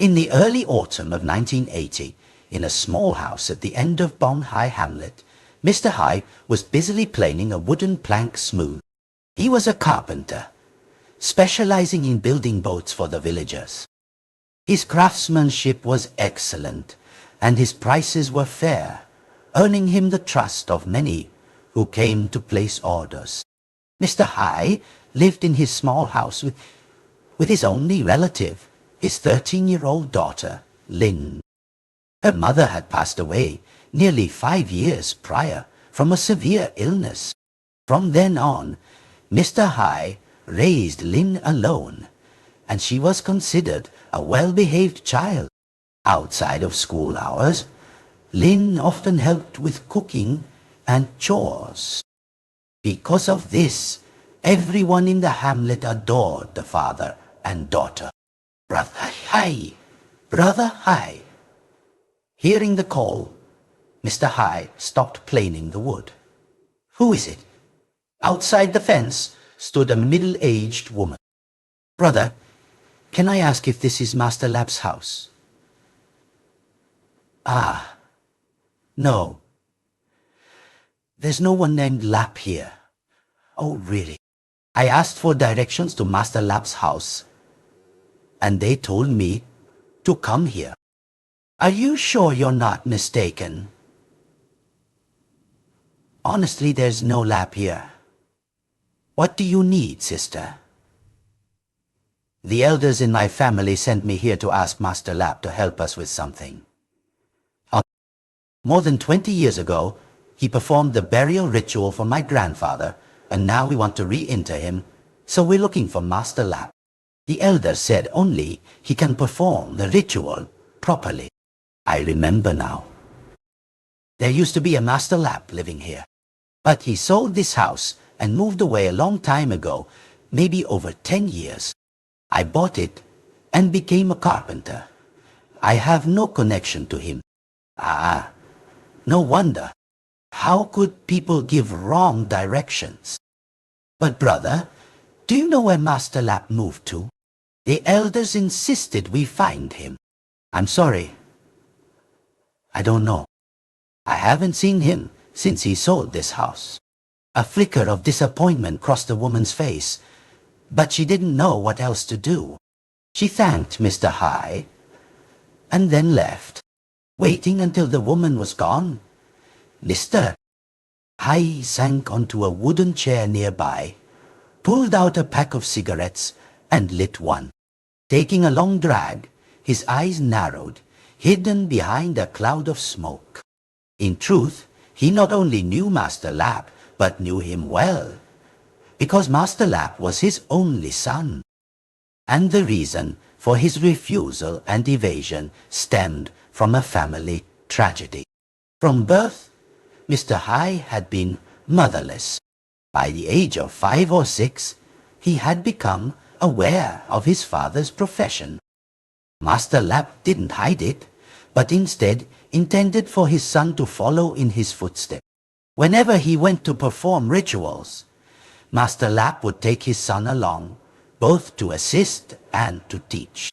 In the early autumn of 1980, in a small house at the end of Bon High Hamlet, Mr. High was busily planing a wooden plank smooth. He was a carpenter, specializing in building boats for the villagers. His craftsmanship was excellent, and his prices were fair, earning him the trust of many who came to place orders. Mr. High lived in his small house with his only relative, his 13-year-old daughter, Linh. Her mother had passed away nearly 5 years prior from a severe illness. From then on, Mr. High raised Linh alone, and she was considered a well-behaved child. Outside of school hours, Linh often helped with cooking and chores. Because of this, everyone in the hamlet adored the father and daughter. Brother High! Brother High! Hearing the call, Mr. High stopped planing the wood. Who is it? Outside the fence stood a middle-aged woman. Brother, can I ask if this is Master Lap's house? Ah, no. There's no one named Lap here. Oh, really? I asked for directions to Master Lap's house, and they told me to come here. Are you sure you're not mistaken? Honestly, there's no Lap here. What do you need, sister? The elders in my family sent me here to ask Master Lap to help us with something. More than 20 years ago, he performed the burial ritual for my grandfather, and now we want to re-inter him, so we're looking for Master Lap. The elder said only he can perform the ritual properly. I remember now. There used to be a Master Lap living here, but he sold this house and moved away a long time ago, maybe over 10 years. I bought it and became a carpenter. I have no connection to him. Ah, no wonder. How could people give wrong directions? But brother, do you know where Master Lap moved to? The elders insisted we find him. I'm sorry. I don't know. I haven't seen him since he sold this house. A flicker of disappointment crossed the woman's face, but she didn't know what else to do. She thanked Mr. High and then left. Waiting until the woman was gone, Mr. High sank onto a wooden chair nearby, pulled out a pack of cigarettes, and lit one. Taking a long drag, his eyes narrowed, hidden behind a cloud of smoke. In truth, he not only knew Master Lap, but knew him well, because Master Lap was his only son. And the reason for his refusal and evasion stemmed from a family tragedy. From birth, Mr. High had been motherless. By the age of 5 or 6, he had become aware of his father's profession. Master Lap didn't hide it, but instead intended for his son to follow in his footsteps. Whenever he went to perform rituals, Master Lap would take his son along, both to assist and to teach.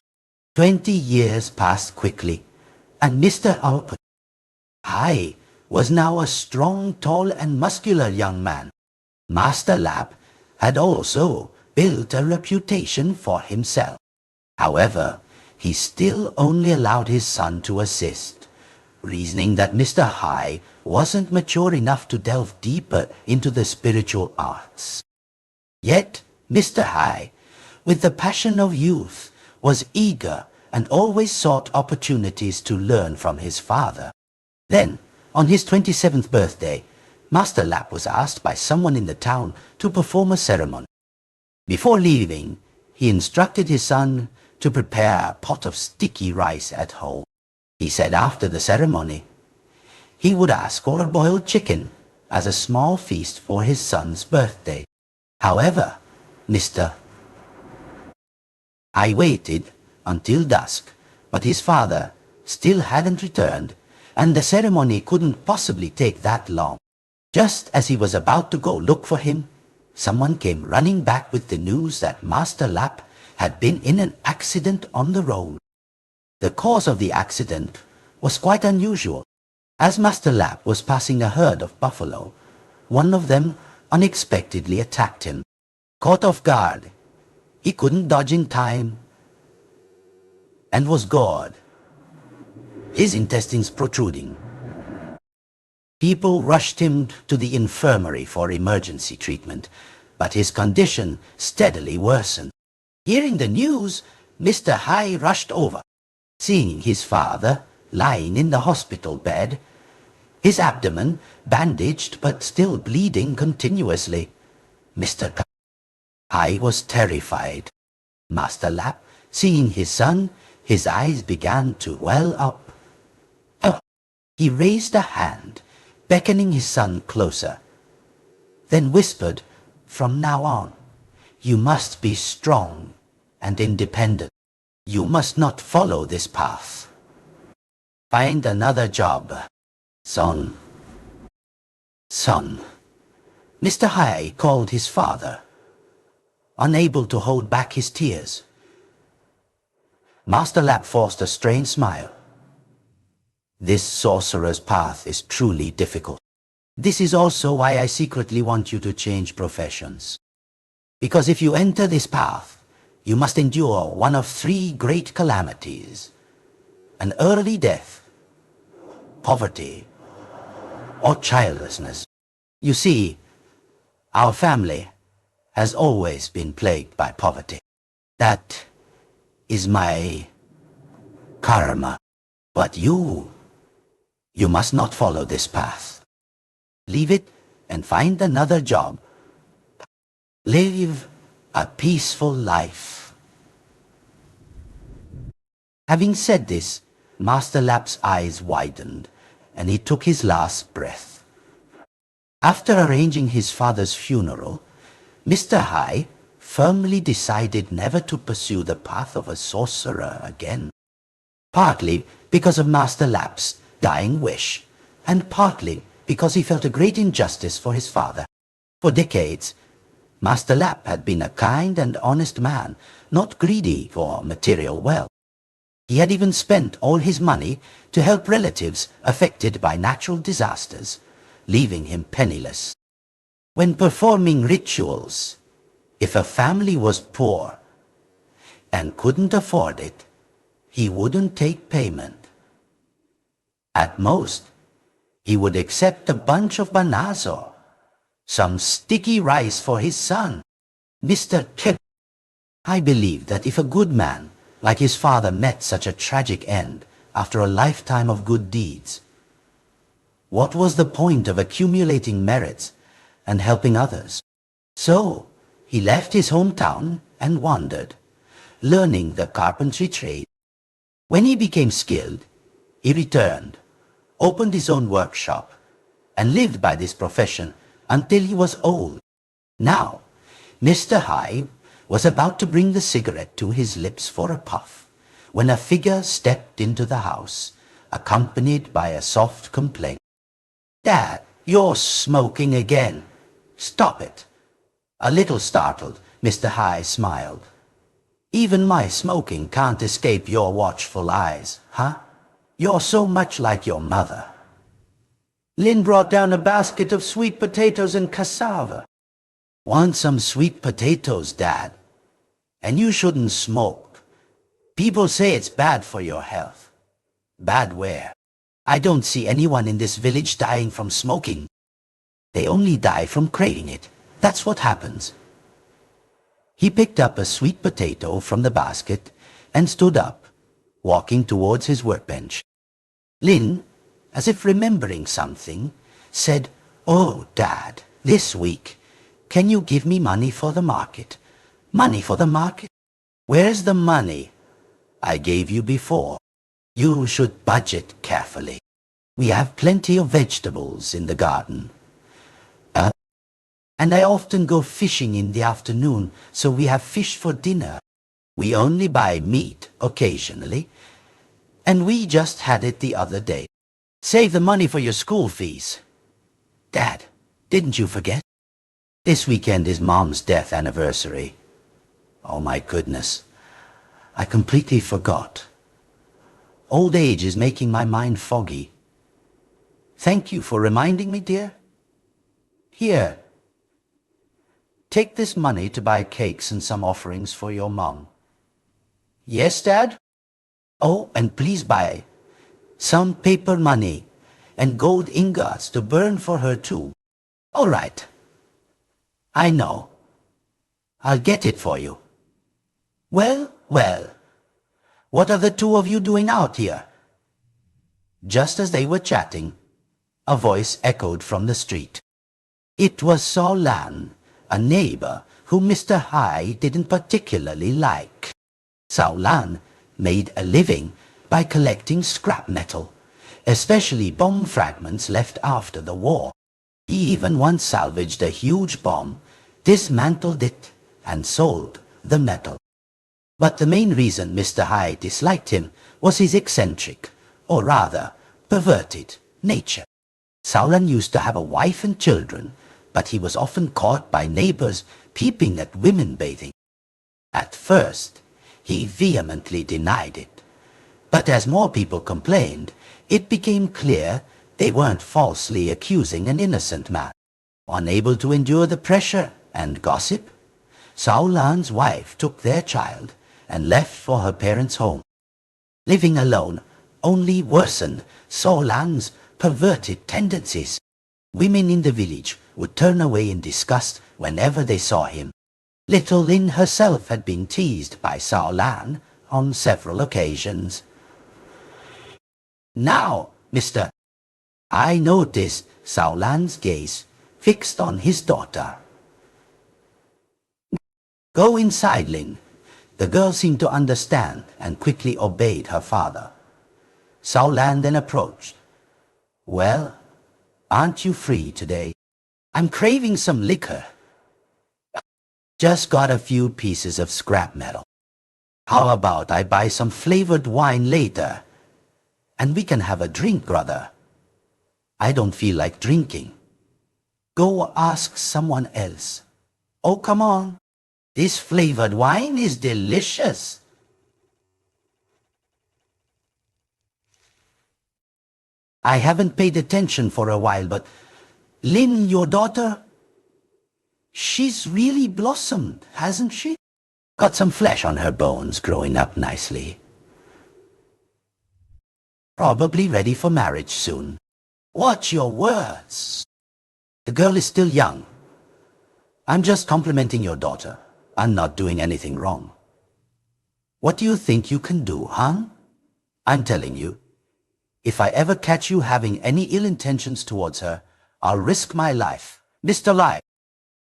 20 years passed quickly, and Mr. High was now a strong, tall, and muscular young man. Master Lap had also built a reputation for himself. However, he still only allowed his son to assist, reasoning that Mr. High wasn't mature enough to delve deeper into the spiritual arts. Yet, Mr. High, with the passion of youth, was eager and always sought opportunities to learn from his father. Then, on his 27th birthday, Master Lap was asked by someone in the town to perform a ceremony. Before leaving, he instructed his son to prepare a pot of sticky rice at home. He said after the ceremony, he would ask for a boiled chicken as a small feast for his son's birthday. However, I waited until dusk, but his father still hadn't returned, and the ceremony couldn't possibly take that long. Just as he was about to go look for him, someone came running back with the news that Master Lap had been in an accident on the road. The cause of the accident was quite unusual. As Master Lap was passing a herd of buffalo, one of them unexpectedly attacked him. Caught off guard, he couldn't dodge in time and was gored, his intestines protruding. People rushed him to the infirmary for emergency treatment, but his condition steadily worsened. Hearing the news, Mr. High rushed over. Seeing his father lying in the hospital bed, his abdomen bandaged but still bleeding continuously, Mr. High was terrified. Master Lap, seeing his son, his eyes began to well up. He raised a hand, beckoning his son closer, then whispered, "From now on, you must be strong and independent. You must not follow this path. Find another job, son." Son. Mr. High called his father, unable to hold back his tears. Master Lap forced a strained smile. This sorcerer's path is truly difficult. This is also why I secretly want you to change professions. Because if you enter this path, you must endure one of 3 great calamities: an early death, poverty, or childlessness. You see, our family has always been plagued by poverty. That is my karma. But you must not follow this path. Leave it and find another job. Live a peaceful life. Having said this, Master Lap's eyes widened, and he took his last breath. After arranging his father's funeral, Mr. High firmly decided never to pursue the path of a sorcerer again. Partly because of Master Lap's dying wish, and partly because he felt a great injustice for his father. For decades, Master Lap had been a kind and honest man, not greedy for material wealth. He had even spent all his money to help relatives affected by natural disasters, leaving him penniless. When performing rituals, if a family was poor and couldn't afford it, he wouldn't take payment. At most, he would accept a bunch of bananas or some sticky rice for his son, Mr. Chillify. I believe that if a good man like his father met such a tragic end after a lifetime of good deeds, what was the point of accumulating merits and helping others? So he left his hometown and wandered, learning the carpentry trade. When he became skilled, he returned, opened his own workshop, and lived by this profession until he was old. Now, Mr. High was about to bring the cigarette to his lips for a puff, when a figure stepped into the house, accompanied by a soft complaint. "Dad, you're smoking again. Stop it." A little startled, Mr. High smiled. "Even my smoking can't escape your watchful eyes, huh? You're so much like your mother." "Lynn brought down a basket of sweet potatoes and cassava." "Want some sweet potatoes, Dad? And you shouldn't smoke. People say it's bad for your health." "Bad where? I don't see anyone in this village dying from smoking. They only die from craving it. That's what happens." He picked up a sweet potato from the basket and stood up, walking towards his workbench. Lynn, as if remembering something, said, "Oh, Dad, this week, can you give me money for the market?" "Money for the market? Where's the money I gave you before? You should budget carefully. We have plenty of vegetables in the garden. And I often go fishing in the afternoon, so we have fish for dinner. We only buy meat occasionally, and we just had it the other day. Save the money for your school fees." "Dad, didn't you forget? This weekend is Mom's death anniversary." "Oh my goodness, I completely forgot. Old age is making my mind foggy. Thank you for reminding me, dear. Here, take this money to buy cakes and some offerings for your mom. Yes, Dad? Oh, and please buy some paper money and gold ingots to burn for her too. All right. I know. I'll get it for you. Well, well. What are the two of you doing out here? Just as they were chatting, a voice echoed from the street. It was Saul Lan, a neighbor whom Mr. High didn't particularly like. Saul Lan made a living by collecting scrap metal, especially bomb fragments left after the war. He even once salvaged a huge bomb, dismantled it, and sold the metal. But the main reason Mr. High disliked him was his eccentric, or rather, perverted nature. Saulan used to have a wife and children, but he was often caught by neighbors peeping at women bathing. At first, he vehemently denied it. But as more people complained, it became clear they weren't falsely accusing an innocent man. Unable to endure the pressure and gossip, Saulan's wife took their child and left for her parents' home. Living alone only worsened Saulan's perverted tendencies. Women in the village would turn away in disgust whenever they saw him. Little Linh herself had been teased by Saulan on several occasions. Now, Mr. I noticed Saulan's gaze fixed on his daughter. Go inside, Linh. The girl seemed to understand and quickly obeyed her father. Saulan then approached. Well, aren't you free today? I'm craving some liquor. Just got a few pieces of scrap metal. How about I buy some flavored wine later? And we can have a drink, brother. I don't feel like drinking. Go ask someone else. Oh, come on. This flavored wine is delicious. I haven't paid attention for a while, but Linh, your daughter, she's really blossomed, hasn't she? Got some flesh on her bones, growing up nicely. Probably ready for marriage soon. Watch your words. The girl is still young. I'm just complimenting your daughter. I'm not doing anything wrong. What do you think you can do, huh? I'm telling you, if I ever catch you having any ill intentions towards her, I'll risk my life. Mr. Lai.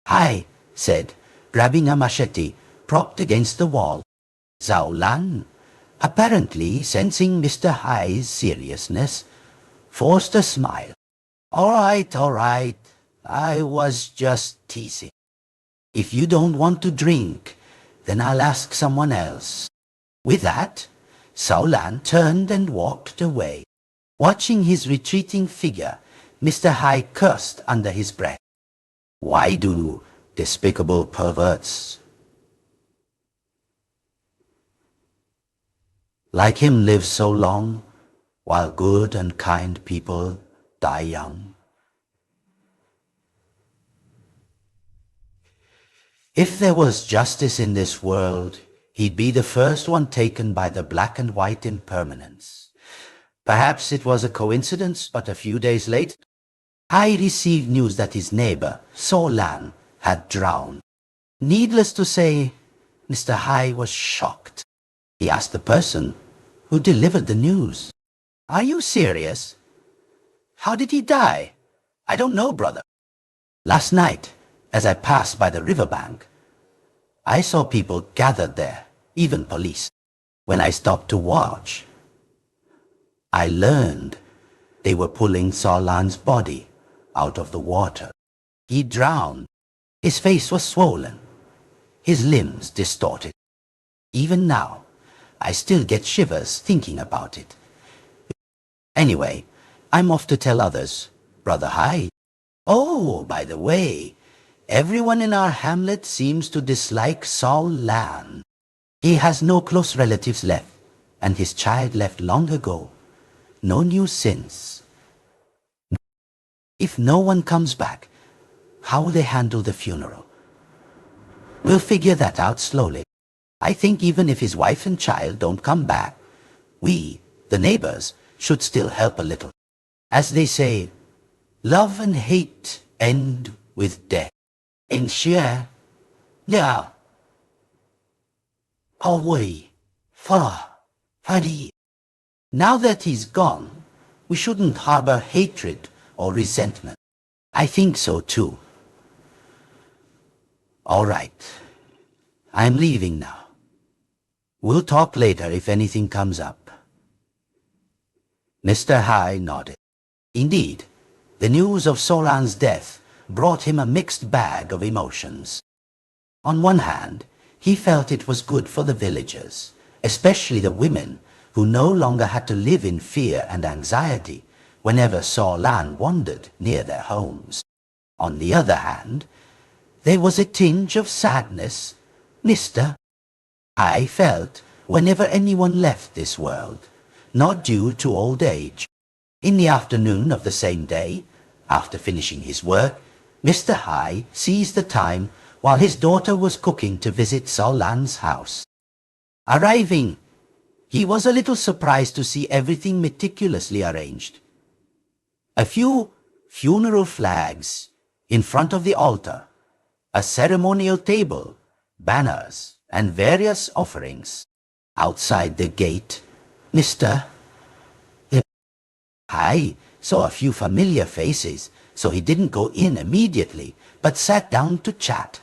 Hi, said, grabbing a machete propped against the wall. Zhao Lan, apparently sensing Mr. Hai's seriousness, forced a smile. All right. I was just teasing. If you don't want to drink, then I'll ask someone else. With that, Zhao Lan turned and walked away. Watching his retreating figure, Mr. Hai cursed under his breath. Why do despicable perverts like him live so long, while good and kind people die young? If there was justice in this world, he'd be the first one taken by the black and white impermanence. Perhaps it was a coincidence, but a few days later, Hai received news that his neighbor, So Lan, had drowned. Needless to say, Mr. Hai was shocked. He asked the person who delivered the news, Are you serious? How did he die? I don't know, brother. Last night, as I passed by the riverbank, I saw people gathered there, even police. When I stopped to watch, I learned they were pulling Saulan's body out of the water. He drowned. His face was swollen, his limbs distorted. Even now, I still get shivers thinking about it. Anyway, I'm off to tell others, Brother Hai. Oh, by the way, everyone in our hamlet seems to dislike Saul Lan. He has no close relatives left, and his child left long ago. No news since. If no one comes back, how will they handle the funeral? We'll figure that out slowly. I think even if his wife and child don't come back, we, the neighbors, should still help a little. As they say, love and hate end with death. And share. Yeah. Away. Far. Funny. Now that he's gone, we shouldn't harbor hatred or resentment. I think so too. All right. I'm leaving now. We'll talk later if anything comes up. Mr. High nodded. Indeed, the news of Solan's death brought him a mixed bag of emotions. On one hand, he felt it was good for the villagers, especially the women who no longer had to live in fear and anxiety whenever Solan wandered near their homes. On the other hand, there was a tinge of sadness Mr. I felt whenever anyone left this world, not due to old age. In the afternoon of the same day, after finishing his work, Mr. High seized the time while his daughter was cooking to visit Solan's house. Arriving, he was a little surprised to see everything meticulously arranged. A few funeral flags in front of the altar, a ceremonial table, banners, and various offerings. Outside the gate, Mr. High saw a few familiar faces, so he didn't go in immediately, but sat down to chat.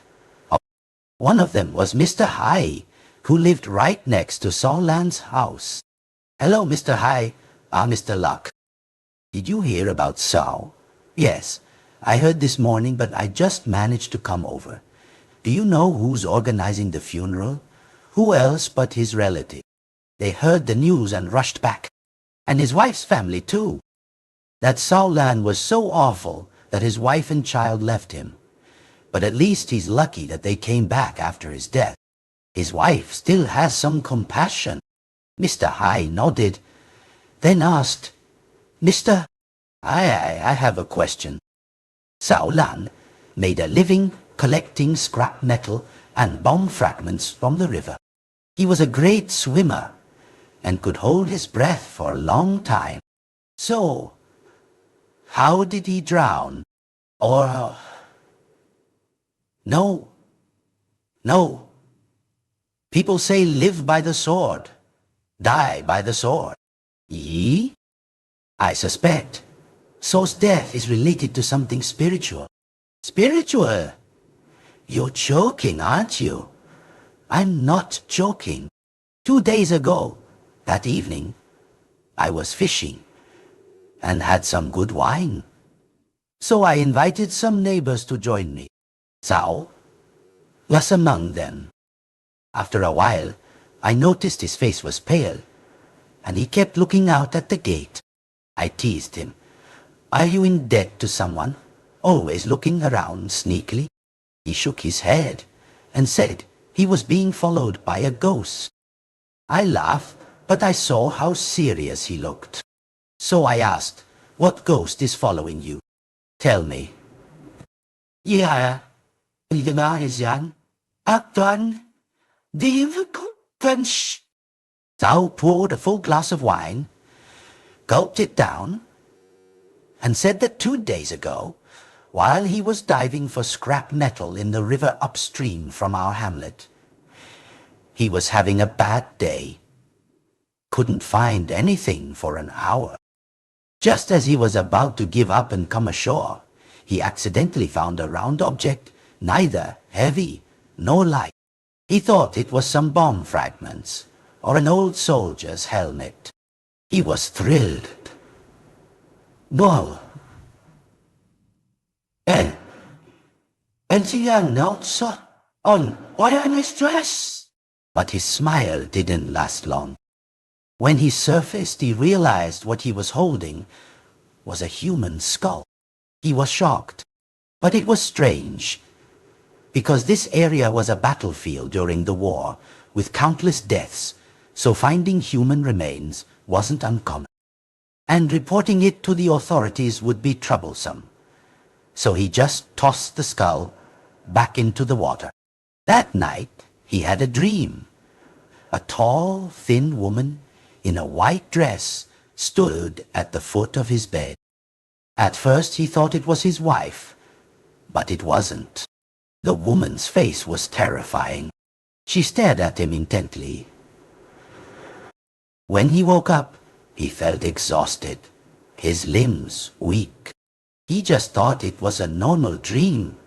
One of them was Mr. High, who lived right next to Solan's house. Hello, Mr. High. Mr. Luck. Did you hear about Sao? Yes, I heard this morning, but I just managed to come over. Do you know who's organizing the funeral? Who else but his relative? They heard the news and rushed back. And his wife's family, too. That Solan was so awful that his wife and child left him. But at least he's lucky that they came back after his death. His wife still has some compassion. Mr. High nodded, then asked, Mr. I have a question. Solan made a living collecting scrap metal and bomb fragments from the river. He was a great swimmer and could hold his breath for a long time. So, how did he drown? Or... No. People say live by the sword, die by the sword. Ye? I suspect So's death is related to something spiritual. Spiritual? You're joking, aren't you? I'm not joking. 2 days ago, that evening, I was fishing and had some good wine. So I invited some neighbors to join me. Sao was among them. After a while, I noticed his face was pale, and he kept looking out at the gate. I teased him. Are you in debt to someone? Always looking around sneakily? He shook his head and said he was being followed by a ghost. I laughed, but I saw how serious he looked. So I asked, what ghost is following you? Tell me. Yeah, Sao poured a full glass of wine, gulped it down, and said that 2 days ago, while he was diving for scrap metal in the river upstream from our hamlet, he was having a bad day. Couldn't find anything for an hour. Just as he was about to give up and come ashore, he accidentally found a round object, neither heavy nor light. He thought it was some bomb fragments or an old soldier's helmet. He was thrilled. Well, and he announced on what I'm stressed. But his smile didn't last long. When he surfaced, he realized what he was holding was a human skull. He was shocked, but it was strange, because this area was a battlefield during the war, with countless deaths, so finding human remains wasn't uncommon, and reporting it to the authorities would be troublesome. So he just tossed the skull back into the water. That night, he had a dream. A tall, thin woman in a white dress stood at the foot of his bed. At first he thought it was his wife, but it wasn't. The woman's face was terrifying. She stared at him intently. When he woke up, he felt exhausted, his limbs weak. He just thought it was a normal dream,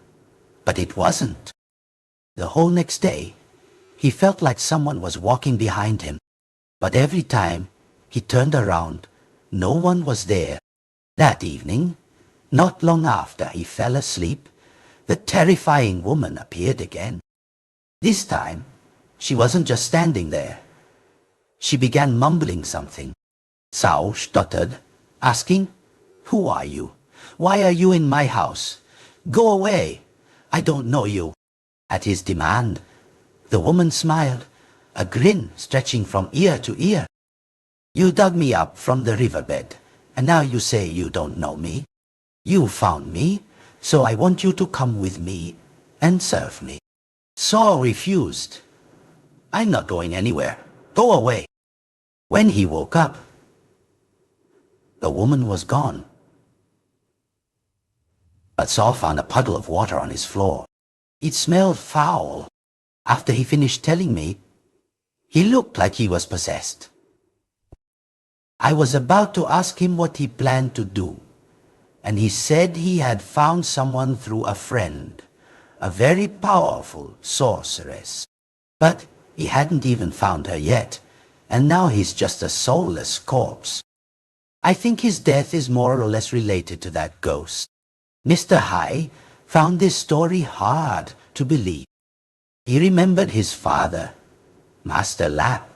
but it wasn't. The whole next day, he felt like someone was walking behind him, but every time he turned around, no one was there. That evening, not long after he fell asleep, the terrifying woman appeared again. This time, she wasn't just standing there. She began mumbling something. Sao stuttered, asking, "Who are you? Why are you in my house? Go away. I don't know you." At his demand, the woman smiled, a grin stretching from ear to ear. "You dug me up from the riverbed, and now you say you don't know me. You found me, so I want you to come with me and serve me." Saul refused. "I'm not going anywhere. Go away." When he woke up, the woman was gone. But Saul found a puddle of water on his floor. It smelled foul. After he finished telling me, he looked like he was possessed. I was about to ask him what he planned to do, and he said he had found someone through a friend, a very powerful sorceress. But he hadn't even found her yet, and now he's just a soulless corpse. I think his death is more or less related to that ghost. Mr. High found this story hard to believe. He remembered his father, Master Lap,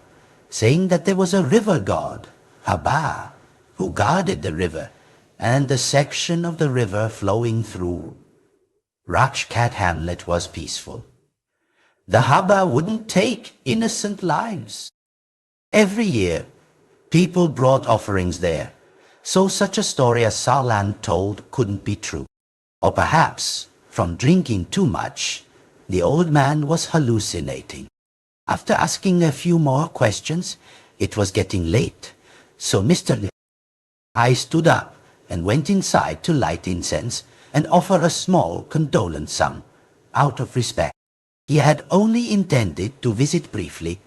saying that there was a river god, Haba, who guarded the river and the section of the river flowing through. Rajkat Hamlet was peaceful. The Haba wouldn't take innocent lives. Every year, people brought offerings there, so such a story as Salan told couldn't be true. Or perhaps, from drinking too much, the old man was hallucinating. After asking a few more questions, it was getting late, so Mr. I stood up and went inside to light incense and offer a small condolence sum, out of respect. He had only intended to visit briefly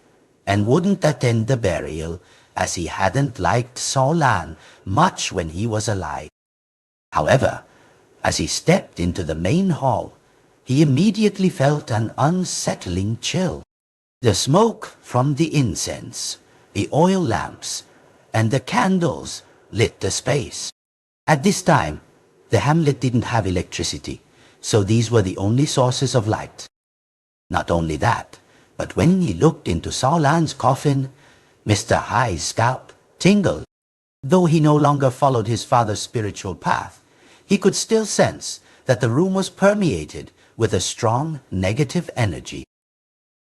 and wouldn't attend the burial, as he hadn't liked Solan much when he was alive. However, as he stepped into the main hall, he immediately felt an unsettling chill. The smoke from the incense, the oil lamps, and the candles lit the space. At this time, the hamlet didn't have electricity, so these were the only sources of light. Not only that, but when he looked into Solan's coffin, Mr. High's scalp tingled. Though he no longer followed his father's spiritual path, he could still sense that the room was permeated with a strong negative energy.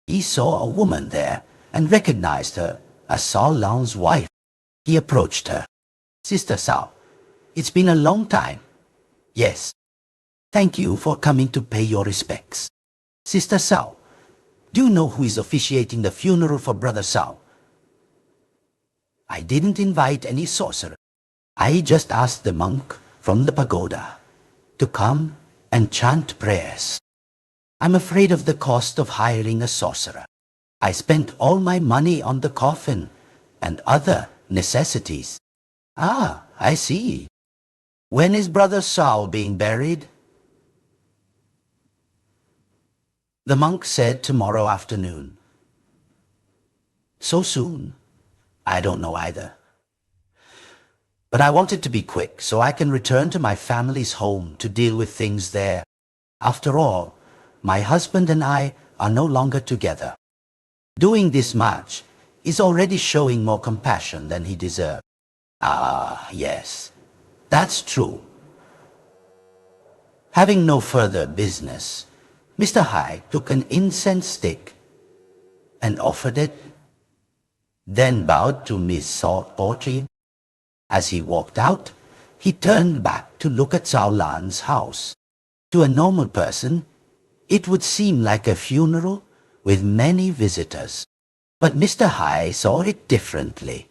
He saw a woman there and recognized her as Solan's wife. He approached her. "Sister Sao, it's been a long time." "Yes. Thank you for coming to pay your respects." "Sister Sao, do you know who is officiating the funeral for Brother Sao?" "I didn't invite any sorcerer. I just asked the monk from the pagoda to come and chant prayers. I'm afraid of the cost of hiring a sorcerer. I spent all my money on the coffin and other necessities." "Ah, I see. When is Brother Sao being buried?" The monk said tomorrow afternoon. "So soon?" "I don't know either. But I want it to be quick so I can return to my family's home to deal with things there. After all, my husband and I are no longer together. Doing this much is already showing more compassion than he deserved." "Ah, yes, that's true." Having no further business, Mr. High took an incense stick and offered it then bowed to Miss Portry. As he walked out, he turned back to look at Cao Lan's house. To a normal person, it would seem like a funeral with many visitors. But Mr. Hai saw it differently.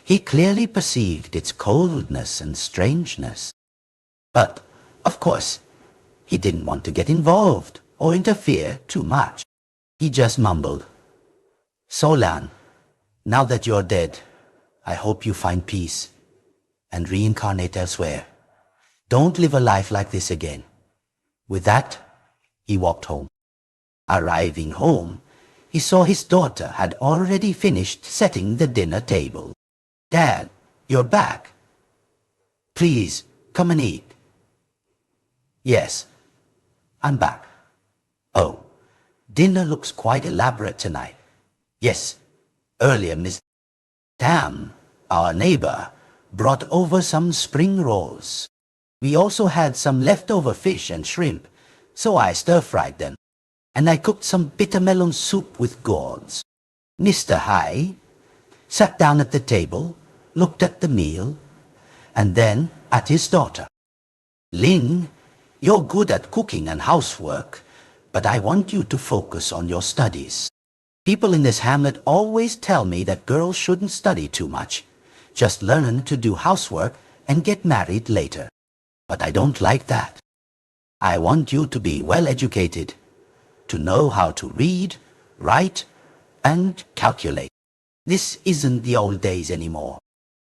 He clearly perceived its coldness and strangeness. But, of course, he didn't want to get involved or interfere too much. He just mumbled, "Cao Lan, now that you're dead, I hope you find peace and reincarnate elsewhere. Don't live a life like this again." With that, he walked home. Arriving home, he saw his daughter had already finished setting the dinner table. "Dad, you're back. Please, come and eat." "Yes, I'm back." "Oh, dinner looks quite elaborate tonight." "Yes, earlier Miss Tam, our neighbor, brought over some spring rolls. We also had some leftover fish and shrimp, so I stir-fried them. And I cooked some bitter melon soup with gourds." Mr. Hai sat down at the table, looked at the meal, and then at his daughter. "Linh, you're good at cooking and housework, but I want you to focus on your studies. People in this hamlet always tell me that girls shouldn't study too much. Just learn to do housework and get married later. But I don't like that. I want you to be well educated, to know how to read, write, and calculate. This isn't the old days anymore."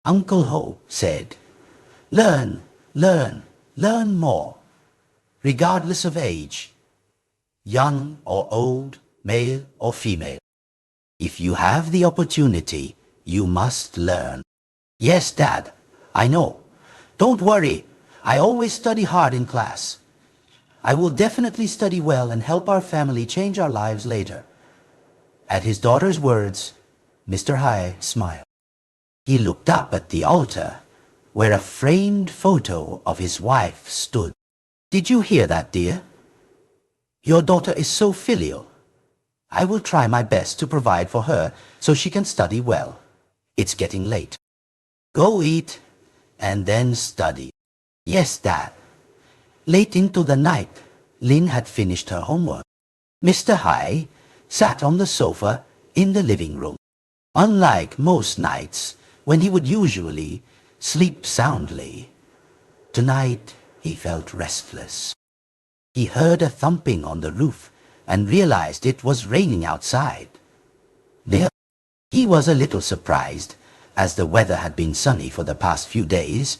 Uncle Ho said, "Learn, learn, learn more, regardless of age, young or old, male or female. If you have the opportunity, you must learn." "Yes, Dad, I know. Don't worry, I always study hard in class. I will definitely study well and help our family change our lives later." At his daughter's words, Mr. Hai smiled. He looked up at the altar, where a framed photo of his wife stood. "Did you hear that, dear? Your daughter is so filial. I will try my best to provide for her so she can study well. It's getting late. Go eat and then study." "Yes, Dad." Late into the night, Linh had finished her homework. Mr. Hai sat on the sofa in the living room. Unlike most nights, when he would usually sleep soundly, tonight he felt restless. He heard a thumping on the roof and realized it was raining outside. He was a little surprised, as the weather had been sunny for the past few days,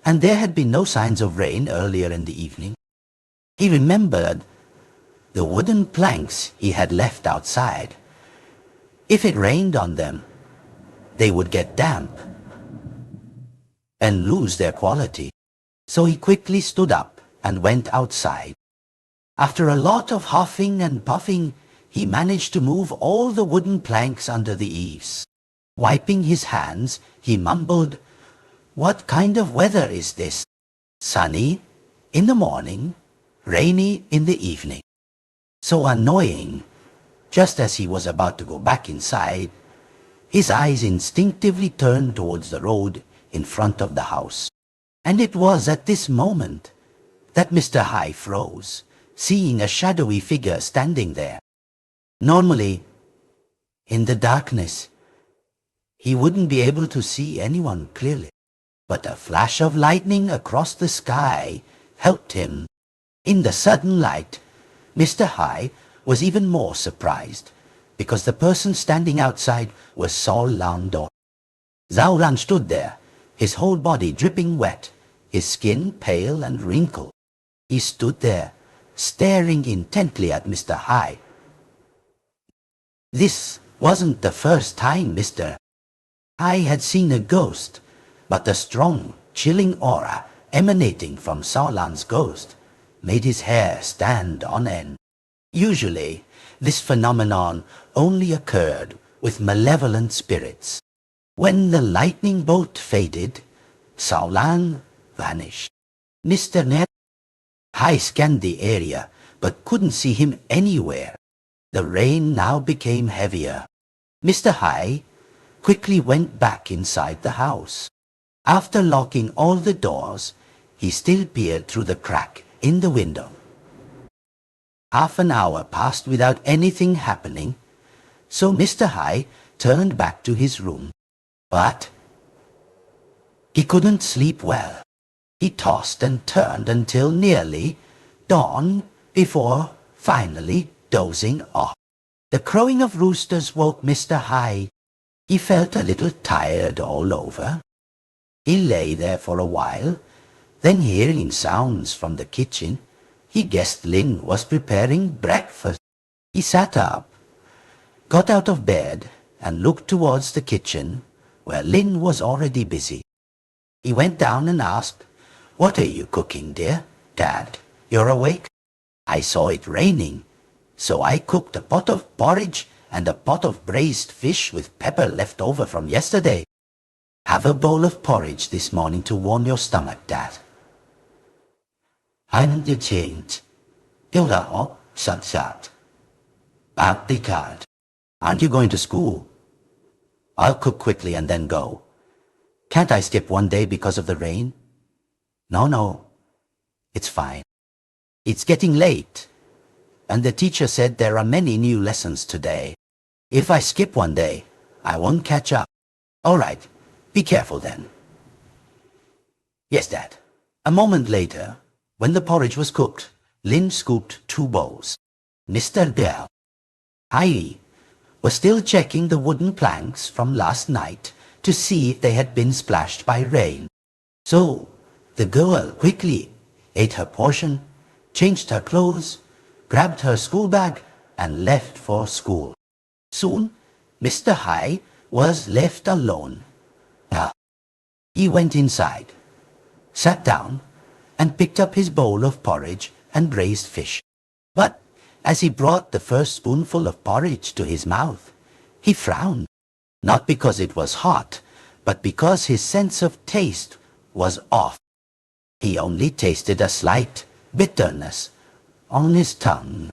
and there had been no signs of rain earlier in the evening. He remembered the wooden planks he had left outside. If it rained on them, they would get damp and lose their quality. So he quickly stood up and went outside. After a lot of huffing and puffing, he managed to move all the wooden planks under the eaves. Wiping his hands, he mumbled, "What kind of weather is this? Sunny in the morning, rainy in the evening. So annoying." Just as he was about to go back inside, his eyes instinctively turned towards the road in front of the house. And it was at this moment that Mr. Hai froze, seeing a shadowy figure standing there. Normally, in the darkness, he wouldn't be able to see anyone clearly. But a flash of lightning across the sky helped him. In the sudden light, Mr. Hai was even more surprised, because the person standing outside was Cao Lan's daughter. Cao Lan stood there, his whole body dripping wet, his skin pale and wrinkled. He stood there, staring intently at Mr. Hai. This wasn't the first time Mr. Hai had seen a ghost, but the strong, chilling aura emanating from Cao Lan's ghost made his hair stand on end. Usually, this phenomenon only occurred with malevolent spirits. When the lightning bolt faded, Cao Lan vanished. Mr. Hai scanned the area, but couldn't see him anywhere. The rain now became heavier. Mr. Hai quickly went back inside the house. After locking all the doors, he still peered through the crack in the window. Half an hour passed without anything happening, so Mr. High turned back to his room. But he couldn't sleep well. He tossed and turned until nearly dawn before finally dozing off. The crowing of roosters woke Mr. High. He felt a little tired all over. He lay there for a while, then hearing sounds from the kitchen, he guessed Linh was preparing breakfast. He sat up, got out of bed, and looked towards the kitchen, where Linh was already busy. He went down and asked, "What are you cooking, dear? Dad, you're awake? I saw it raining, so I cooked a pot of porridge and a pot of braised fish with pepper left over from yesterday. Have a bowl of porridge this morning to warm your stomach, Dad." Anh được change. Yêu đỏ, sat sat. Back the card. Aren't you going to school? I'll cook quickly and then go. Can't I skip one day because of the rain? No, it's fine. It's getting late, and the teacher said there are many new lessons today. If I skip one day, I won't catch up. All right, be careful then. Yes, Dad. A moment later, when the porridge was cooked, Linh scooped 2 bowls. Mr. Bell, Heidi, was still checking the wooden planks from last night to see if they had been splashed by rain. So the girl quickly ate her portion, changed her clothes, grabbed her school bag, and left for school. Soon, Mr. High was left alone. He went inside, sat down, and picked up his bowl of porridge and braised fish. But as he brought the first spoonful of porridge to his mouth, he frowned, not because it was hot, but because his sense of taste was off. He only tasted a slight bitterness on his tongue.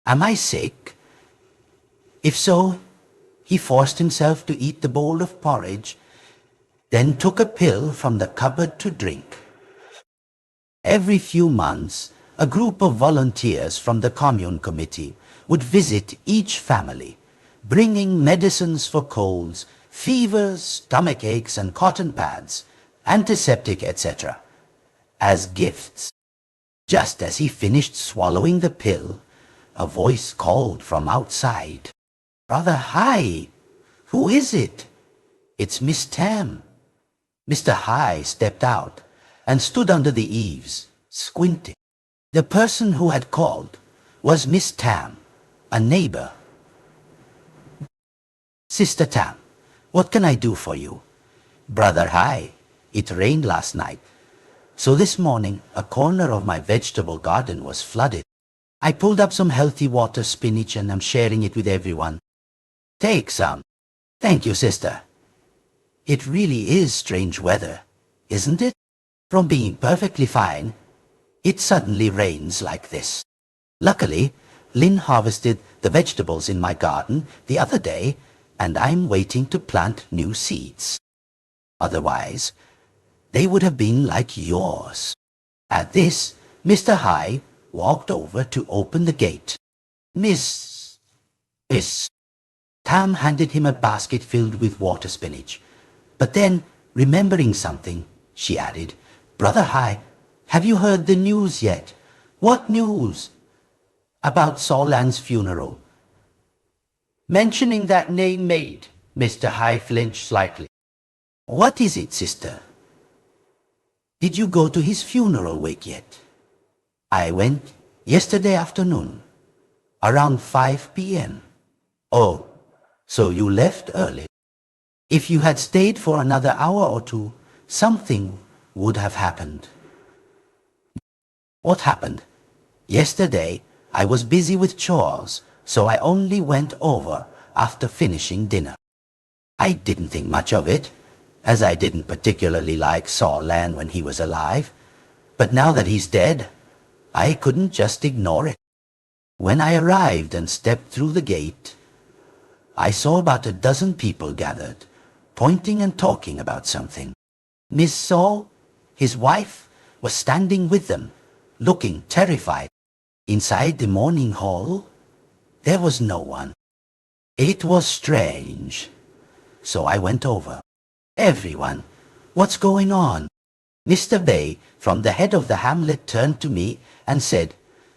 Am I sick? If so, he forced himself to eat the bowl of porridge, then took a pill from the cupboard to drink. Every few months, a group of volunteers from the commune committee would visit each family, bringing medicines for colds, fevers, stomach aches, and cotton pads, antiseptic, etc., as gifts. Just as he finished swallowing the pill, a voice called from outside, "Brother High, who is it?" "It's Miss Tam." Mr. High stepped out and stood under the eaves, squinting. The person who had called was Miss Tam, a neighbor. "Sister Tam, what can I do for you?" "Brother High, it rained last night, so this morning a corner of my vegetable garden was flooded. I pulled up some healthy water spinach and I'm sharing it with everyone." "Take some." "Thank you, sister." It really is strange weather, isn't it? From being perfectly fine, it suddenly rains like this. Luckily, Linh harvested the vegetables in my garden the other day, and I'm waiting to plant new seeds. Otherwise, they would have been like yours. At this, Mr. High walked over to open the gate. Miss. Tam handed him a basket filled with water spinach. But then, remembering something, she added, "Brother High, have you heard the news yet?" "What news?" "About Solland's funeral." Mentioning that name made Mr. High flinch slightly. "What is it, sister?" "Did you go to his funeral wake yet?" "I went yesterday afternoon, around 5 p.m. "Oh, so you left early. If you had stayed for another hour or two, something would have happened." "What happened?" "Yesterday, I was busy with chores, so I only went over after finishing dinner. I didn't think much of it, as I didn't particularly like Solland when he was alive. But now that he's dead, I couldn't just ignore it. When I arrived and stepped through the gate, I saw about a dozen people gathered, pointing and talking about something. Miss Saul, his wife, was standing with them, looking terrified. Inside the morning hall, there was no one. It was strange. So I went over. Everyone, what's going on? Mr. Bay, from the head of the hamlet, turned to me and said,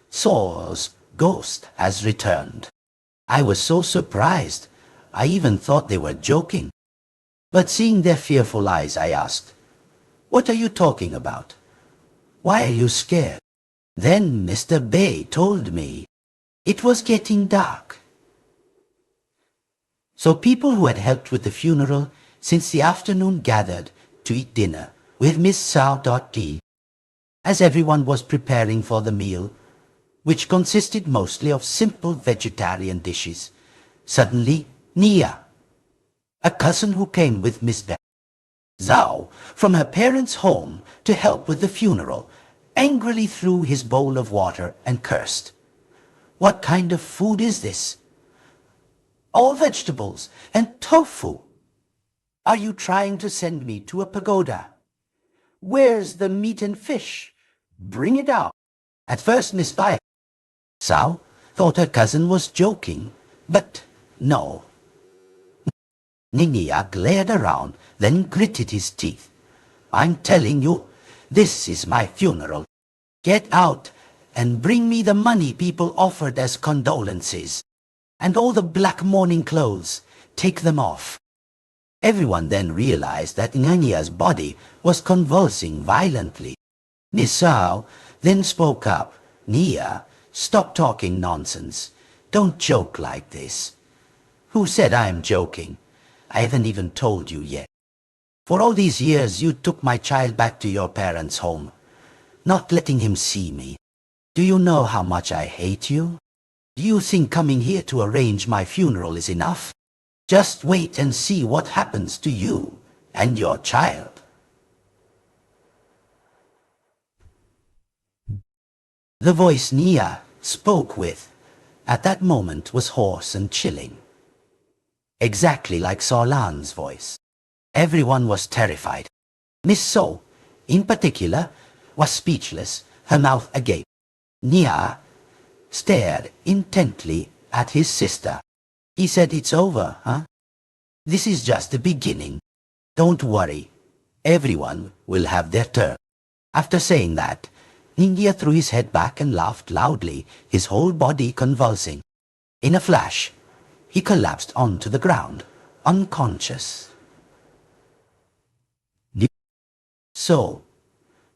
Saul's ghost has returned. I was so surprised, I even thought they were joking. But seeing their fearful eyes, I asked, What are you talking about? Why are you scared? Then Mr. Bay told me it was getting dark. So people who had helped with the funeral since the afternoon gathered to eat dinner with Miss Sow.D. As everyone was preparing for the meal, which consisted mostly of simple vegetarian dishes, suddenly Nia, a cousin who came with Miss Zhao from her parents' home to help with the funeral, angrily threw his bowl of water and cursed. What kind of food is this? All vegetables and tofu. Are you trying to send me to a pagoda? Where's the meat and fish? Bring it out. At first Miss Bai Sao thought her cousin was joking, but no. Ningya glared around, then gritted his teeth. I'm telling you, this is my funeral. Get out and bring me the money people offered as condolences. And all the black mourning clothes, take them off. Everyone then realized that Ningya's body was convulsing violently. Miss Sao then spoke up. Nia, stop talking nonsense. Don't joke like this. Who said I'm joking? I haven't even told you yet. For all these years you took my child back to your parents' home, not letting him see me. Do you know how much I hate you? Do you think coming here to arrange my funeral is enough? Just wait and see what happens to you and your child. The voice Nia spoke with at that moment was hoarse and chilling, exactly like Solan's voice. Everyone was terrified. Miss So, in particular, was speechless, her mouth agape. Nia stared intently at his sister. He said, It's over, huh? This is just the beginning. Don't worry. Everyone will have their turn. After saying that, Ningya threw his head back and laughed loudly, his whole body convulsing. In a flash, he collapsed onto the ground, unconscious. So,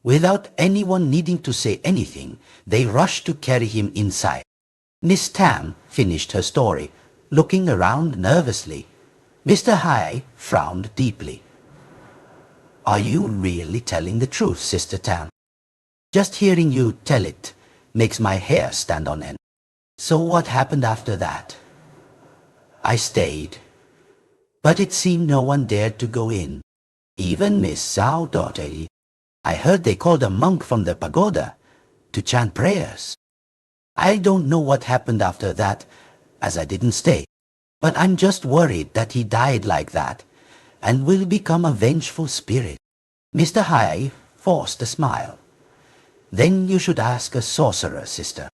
without anyone needing to say anything, they rushed to carry him inside. Miss Tam finished her story, looking around nervously. Mr. Hai frowned deeply. Are you really telling the truth, Sister Tam? Just hearing you tell it makes my hair stand on end. So what happened after that? I stayed, but it seemed no one dared to go in. Even Miss Sao daughter. I heard they called a monk from the pagoda to chant prayers. I don't know what happened after that, as I didn't stay. But I'm just worried that he died like that and will become a vengeful spirit. Mr. Hai forced a smile. Then you should ask a sorcerer, sister.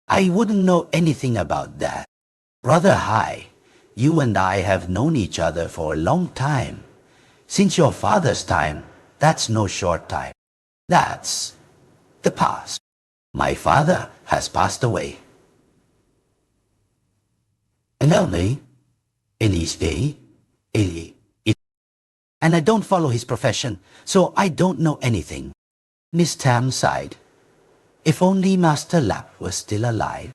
I wouldn't know anything about that. Brother Hai, you and I have known each other for a long time. Since your father's time, that's no short time. That's the past. My father has passed away. And only in his day, and I don't follow his profession, so I don't know anything. Miss Tam sighed. If only Master Lap was still alive.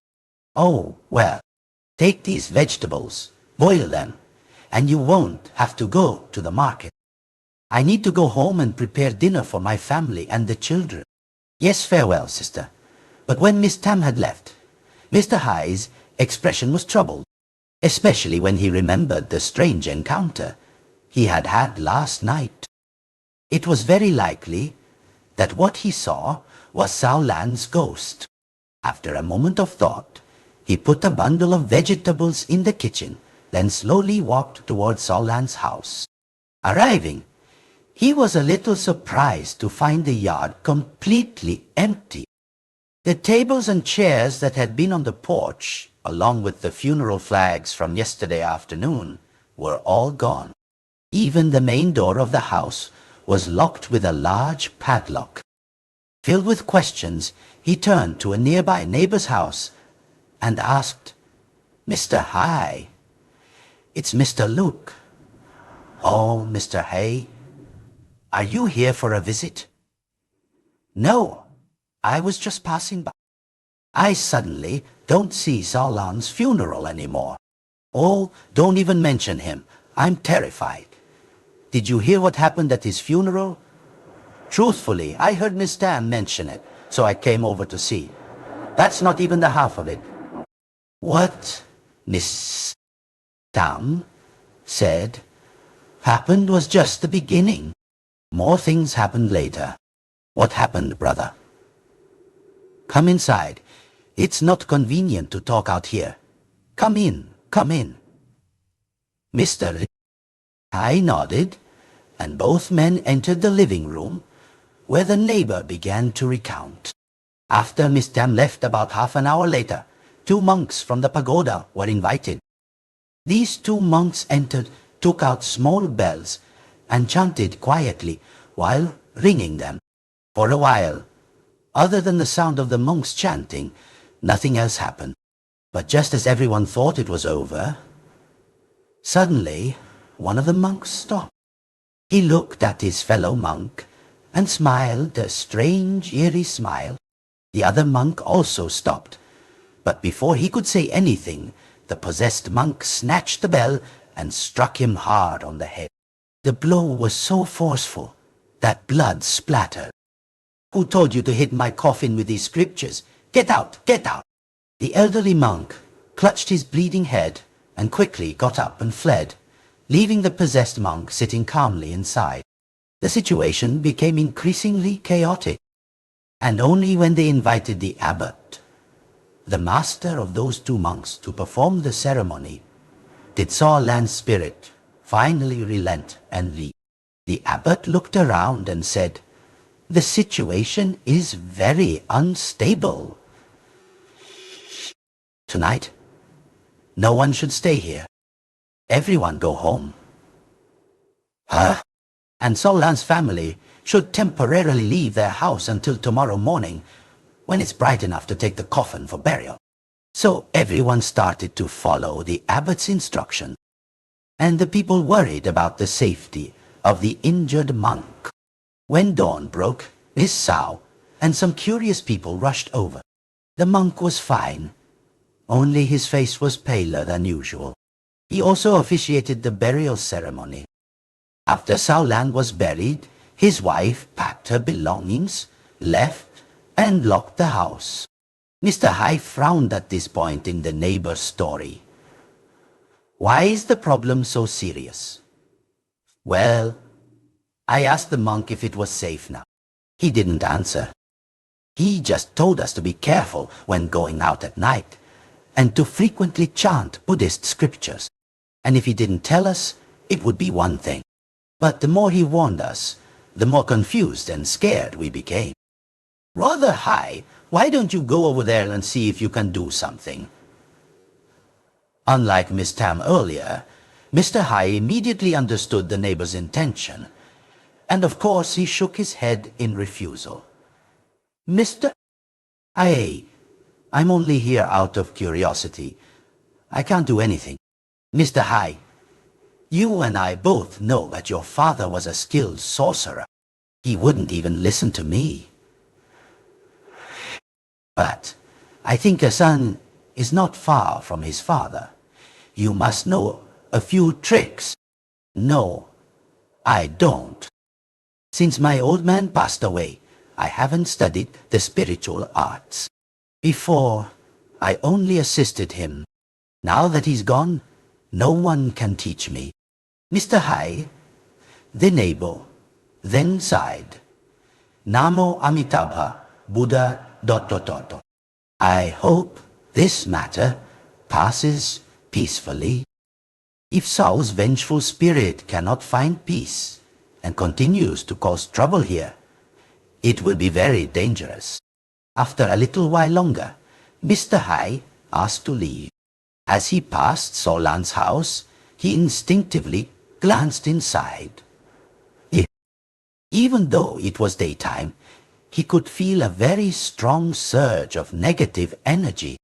Oh, well, take these vegetables, boil them, and you won't have to go to the market. I need to go home and prepare dinner for my family and the children. Yes, farewell, sister. But when Miss Tam had left, Mr. Hai's expression was troubled, especially when he remembered the strange encounter he had had last night. It was very likely that what he saw was Sao Lan's ghost. After a moment of thought, he put a bundle of vegetables in the kitchen, then slowly walked towards Sao Lan's house. Arriving, he was a little surprised to find the yard completely empty. The tables and chairs that had been on the porch, along with the funeral flags from yesterday afternoon, were all gone. Even the main door of the house was locked with a large padlock. Filled with questions, he turned to a nearby neighbor's house and asked, "Mr. High, it's Mr. Luke." "Oh, Mr. Hay, are you here for a visit?" "No, I was just passing by. I suddenly don't see Saulan's funeral anymore. Oh, don't even mention him. I'm terrified. Did you hear what happened at his funeral?" "Truthfully, I heard Miss Tam mention it, so I came over to see. That's not even the half of it." "What Miss Tam said happened was just the beginning. More things happened later." "What happened, brother?" "Come inside. It's not convenient to talk out here. Come in, come in." Mr. I nodded, and both men entered the living room, where the neighbor began to recount. After Miss Tam left about half an hour later, 2 monks from the pagoda were invited. These 2 monks entered, took out small bells, and chanted quietly while ringing them. For a while, other than the sound of the monks chanting, nothing else happened. But just as everyone thought it was over, suddenly one of the monks stopped. He looked at his fellow monk and smiled a strange, eerie smile. The other monk also stopped, but before he could say anything, the possessed monk snatched the bell and struck him hard on the head. The blow was so forceful that blood splattered. "Who told you to hit my coffin with these scriptures? Get out! Get out!" The elderly monk clutched his bleeding head and quickly got up and fled, leaving the possessed monk sitting calmly inside. The situation became increasingly chaotic, and only when they invited the abbot, the master of those 2 monks, to perform the ceremony, did Saulan's spirit finally relent and leave. The abbot looked around and said, "The situation is very unstable. Tonight, no one should stay here. Everyone go home. Huh? And Saulan's family should temporarily leave their house until tomorrow morning, when it's bright enough to take the coffin for burial." So everyone started to follow the abbot's instruction, and the people worried about the safety of the injured monk. When dawn broke, Miss Sao and some curious people rushed over. The monk was fine, only his face was paler than usual. He also officiated the burial ceremony. After Saulan was buried, his wife packed her belongings, left, and locked the house. Mr. Hai frowned at this point in the neighbor's story. "Why is the problem so serious?" "Well, I asked the monk if it was safe now. He didn't answer. He just told us to be careful when going out at night, and to frequently chant Buddhist scriptures. And if he didn't tell us, it would be one thing. But the more he warned us, the more confused and scared we became." "Rather high. Why don't you go over there and see if you can do something?" Unlike Miss Tam earlier, Mr. Hai immediately understood the neighbor's intention, and of course he shook his head in refusal. "Mr. I'm only here out of curiosity. I can't do anything." "Mr. Hai, you and I both know that your father was a skilled sorcerer. He wouldn't even listen to me. But I think a son is not far from his father. You must know a few tricks." "No, I don't. Since my old man passed away, I haven't studied the spiritual arts. Before, I only assisted him. Now that he's gone, no one can teach me." Mr. Hai, the neighbor, then sighed. "Namo Amitabha, Buddha ... I hope this matter passes peacefully." If Saul's vengeful spirit cannot find peace and continues to cause trouble here, it will be very dangerous. After a little while longer, Mr. High asked to leave. As he passed Solan's house, he instinctively glanced inside. Even though it was daytime, he could feel a very strong surge of negative energy.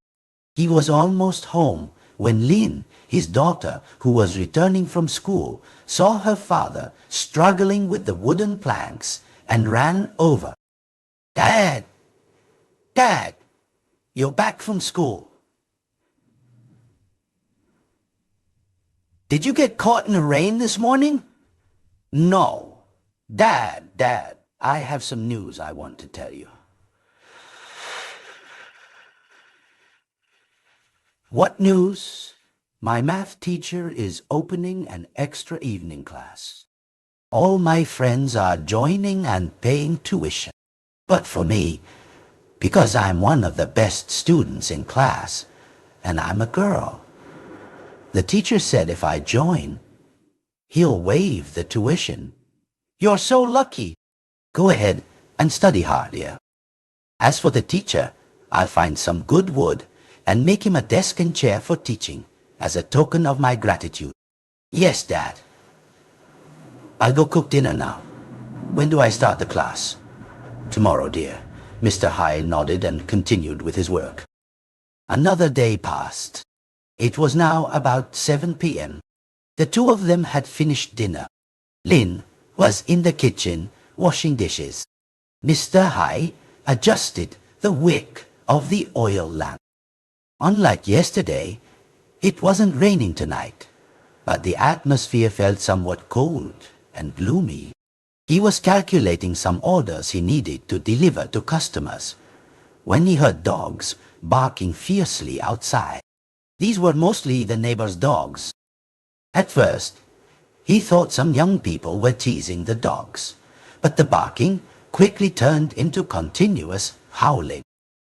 He was almost home when Linh, his daughter, who was returning from school, saw her father struggling with the wooden planks and ran over. "Dad! Dad! You're back from school. Did you get caught in the rain this morning?" "No. Dad, I have some news I want to tell you." "What news?" "My math teacher is opening an extra evening class. All my friends are joining and paying tuition. But for me, because I'm one of the best students in class, and I'm a girl, the teacher said if I join, he'll waive the tuition." "You're so lucky." "Go ahead and study hard, dear. As for the teacher, I'll find some good wood and make him a desk and chair for teaching as a token of my gratitude." "Yes, Dad. I'll go cook dinner now. When do I start the class?" "Tomorrow, dear." Mr. High nodded and continued with his work. Another day passed. It was now about 7 p.m. The two of them had finished dinner. Linh was in the kitchen washing dishes. Mr. High adjusted the wick of the oil lamp. Unlike yesterday, it wasn't raining tonight, but the atmosphere felt somewhat cold and gloomy. He was calculating some orders he needed to deliver to customers when he heard dogs barking fiercely outside. These were mostly the neighbors' dogs. At first, he thought some young people were teasing the dogs, but the barking quickly turned into continuous howling.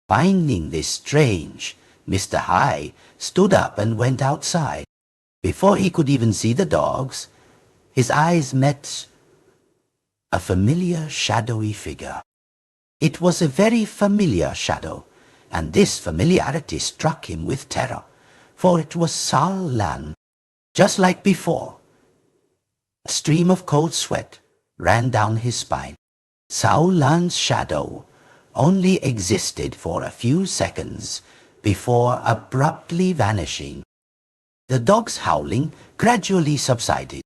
Finding this strange, Mr. High stood up and went outside. Before he could even see the dogs, his eyes met a familiar shadowy figure. It was a very familiar shadow, and this familiarity struck him with terror, for it was Solan. Just like before, a stream of cold sweat ran down his spine. Solan's shadow only existed for a few seconds before abruptly vanishing. The dog's howling gradually subsided.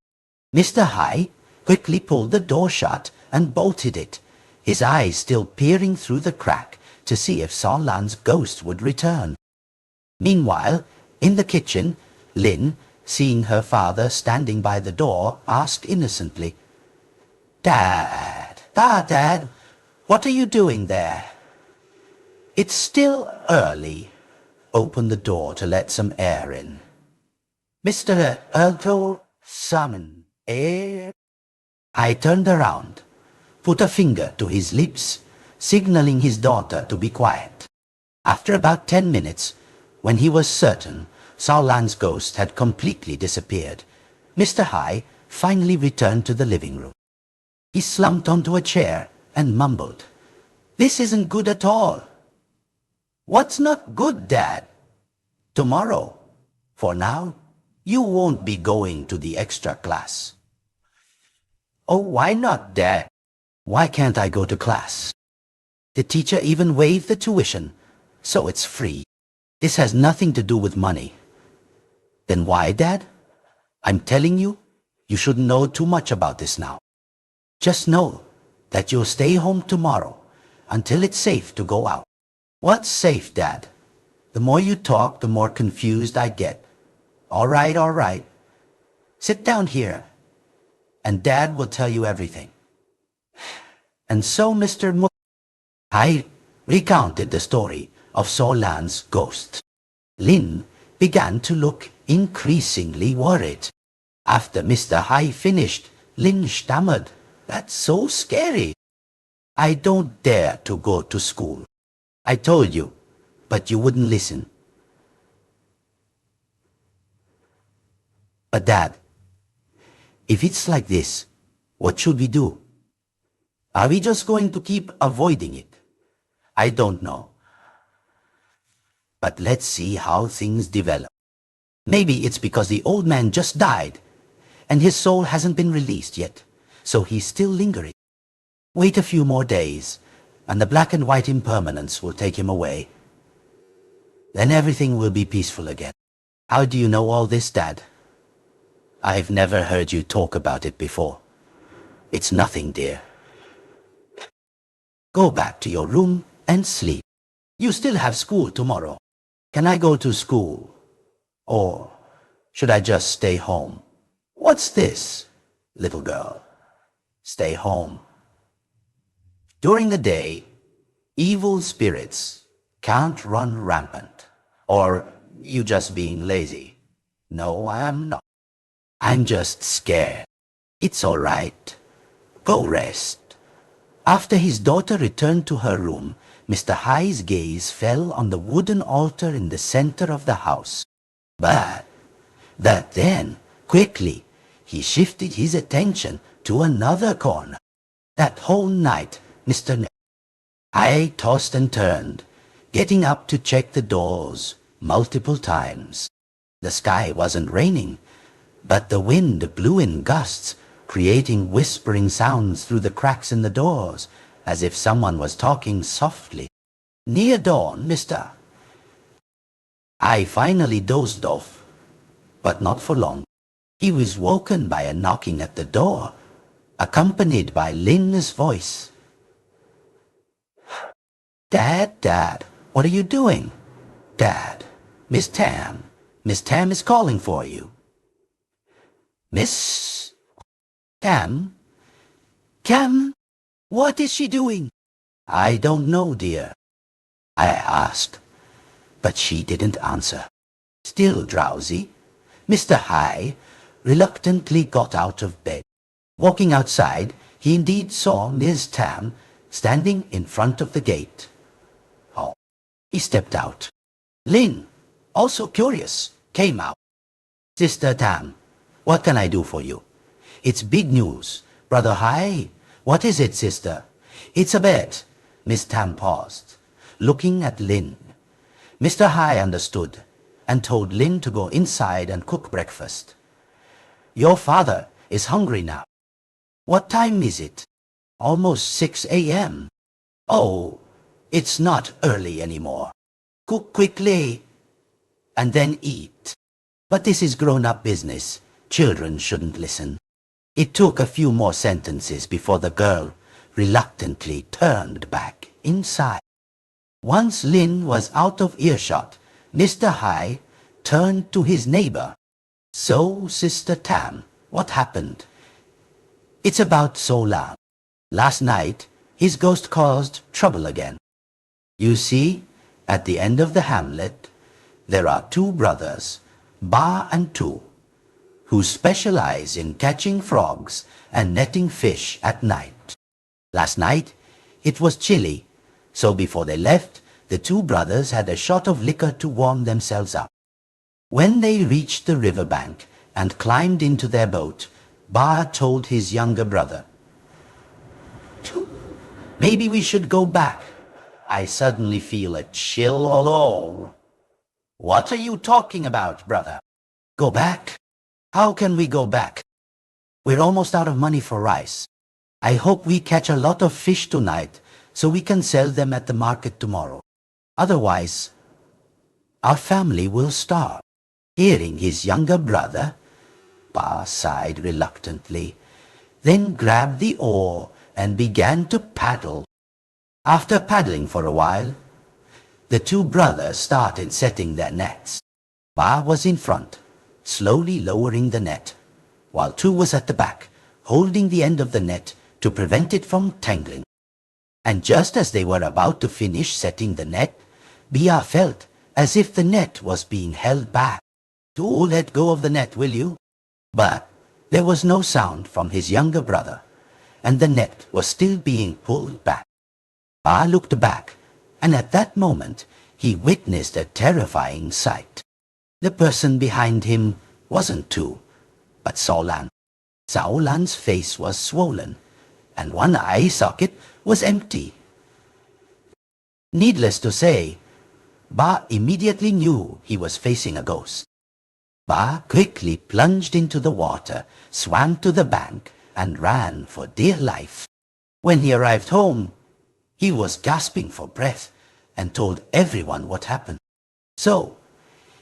Mr. High quickly pulled the door shut and bolted it, his eyes still peering through the crack to see if Solan's ghost would return. Meanwhile, in the kitchen, Linh, seeing her father standing by the door, asked innocently, Dad, what are you doing there?" "It's still early." "Open the door to let some air in." "Mr. Earl, summon air." I turned around, put a finger to his lips, signaling his daughter to be quiet. After about 10 minutes, when he was certain Solan's ghost had completely disappeared, Mr. High finally returned to the living room. He slumped onto a chair and mumbled, "This isn't good at all." "What's not good, Dad?" "Tomorrow, for now, you won't be going to the extra class." "Oh, why not, Dad?" "Why can't I go to class? The teacher even waived the tuition, so it's free. This has nothing to do with money." "Then why, Dad?" "I'm telling you, you shouldn't know too much about this now. Just know that you'll stay home tomorrow until it's safe to go out." "What's safe, Dad?" "The more you talk, the more confused I get." All right. Sit down here, and Dad will tell you everything." And so Mr. High recounted the story of Solan's ghost. Linh began to look increasingly worried. After Mr. High finished, Linh stammered, "That's so scary. I don't dare to go to school. I told you, but you wouldn't listen." But Dad, if it's like this, what should we do? Are we just going to keep avoiding it? I don't know. But let's see how things develop. Maybe it's because the old man just died and his soul hasn't been released yet, so he's still lingering. Wait a few more days and the black and white impermanence will take him away. Then everything will be peaceful again. How do you know all this, Dad? I've never heard you talk about it before. It's nothing, dear. Go back to your room and sleep. You still have school tomorrow. Can I go to school? Or should I just stay home? What's this, little girl? Stay home. During the day, evil spirits can't run rampant. Or you just being lazy. No, I am not. I'm just scared. It's all right. Go rest. After his daughter returned to her room, Mr. High's gaze fell on the wooden altar in the center of the house. But then, quickly, he shifted his attention to another corner. That whole night, Mr. High tossed and turned, getting up to check the doors multiple times. The sky wasn't raining, but the wind blew in gusts, creating whispering sounds through the cracks in the doors, as if someone was talking softly. Near dawn, Mr. I finally dozed off, but not for long. He was woken by a knocking at the door, accompanied by Lin's voice. Dad, what are you doing? Dad, Miss Tam is calling for you. Miss Tam? Cam? What is she doing? I don't know, dear. I asked, but she didn't answer. Still drowsy, Mr. High reluctantly got out of bed. Walking outside, he indeed saw Miss Tam standing in front of the gate. Oh, he stepped out. Lin, also curious, came out. Sister Tam, what can I do for you? It's big news. Brother High. What is it, sister? It's a bet. Miss Tam paused, looking at Lin. Mr. High understood and told Lin to go inside and cook breakfast. Your father is hungry now. What time is it? Almost 6 a.m. Oh, it's not early anymore. Cook quickly and then eat. But this is grown-up business. Children shouldn't listen. It took a few more sentences before the girl reluctantly turned back inside. Once Lin was out of earshot, Mr. High turned to his neighbor. So, Sister Tam, what happened? It's about Sola. Last night, his ghost caused trouble again. You see, at the end of the hamlet, there are two brothers, Ba and Tu, who specialize in catching frogs and netting fish at night. Last night, it was chilly, so before they left, the two brothers had a shot of liquor to warm themselves up. When they reached the riverbank and climbed into their boat, Ba told his younger brother, "Maybe we should go back. I suddenly feel a chill all over." "What are you talking about, brother?" "Go back? How can we go back? We're almost out of money for rice. I hope we catch a lot of fish tonight so we can sell them at the market tomorrow. Otherwise, our family will starve." Hearing his younger brother, Ba sighed reluctantly, then grabbed the oar and began to paddle. After paddling for a while, the two brothers started setting their nets. Ba was in front, slowly lowering the net, while Tu was at the back, holding the end of the net to prevent it from tangling. And just as they were about to finish setting the net, Bia felt as if the net was being held back. "Tu, let go of the net, will you?" But there was no sound from his younger brother, and the net was still being pulled back. Ba looked back, and at that moment he witnessed a terrifying sight. The person behind him wasn't Tu, but saw Lan. Zhao Lan's face was swollen, and one eye socket was empty. Needless to say, Ba immediately knew he was facing a ghost. Ba quickly plunged into the water, swam to the bank, and ran for dear life. When he arrived home, he was gasping for breath and told everyone what happened. So,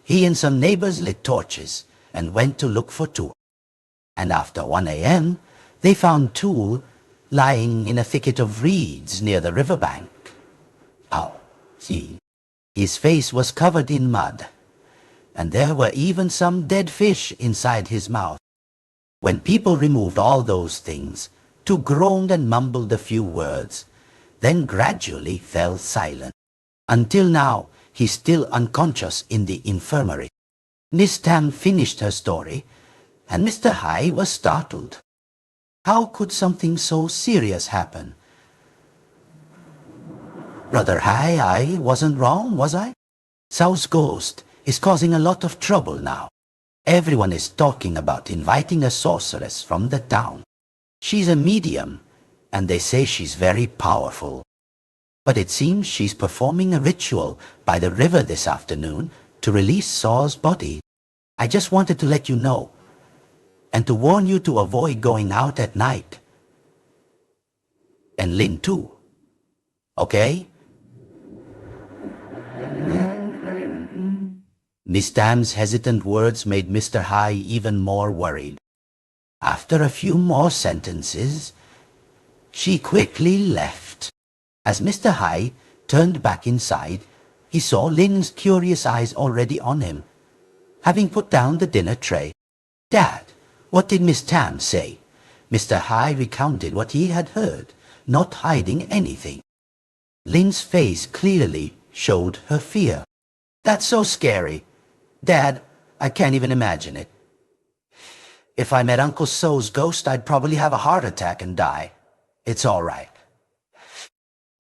he and some neighbors lit torches and went to look for Tool. And after 1 a.m., they found Tool lying in a thicket of reeds near the riverbank. His face was covered in mud, and there were even some dead fish inside his mouth. When people removed all those things, Tool groaned and mumbled a few words, then gradually fell silent. Until now, he's still unconscious in the infirmary. Miss Tam finished her story, and Mr. Hai was startled. How could something so serious happen? Brother Hai, I wasn't wrong, was I? Sao's ghost is causing a lot of trouble now. Everyone is talking about inviting a sorceress from the town. She's a medium, and they say she's very powerful. But it seems she's performing a ritual by the river this afternoon to release Sao's body. I just wanted to let you know, and to warn you to avoid going out at night. And Lin too. Okay? Miss Tam's hesitant words made Mr. Hai even more worried. After a few more sentences, she quickly left. As Mr. Hai turned back inside, he saw Lin's curious eyes already on him. Having put down the dinner tray, "Dad, what did Miss Tam say?" Mr. Hai recounted what he had heard, not hiding anything. Lin's face clearly showed her fear. "That's so scary. Dad, I can't even imagine it. If I met Uncle So's ghost, I'd probably have a heart attack and die. It's all right.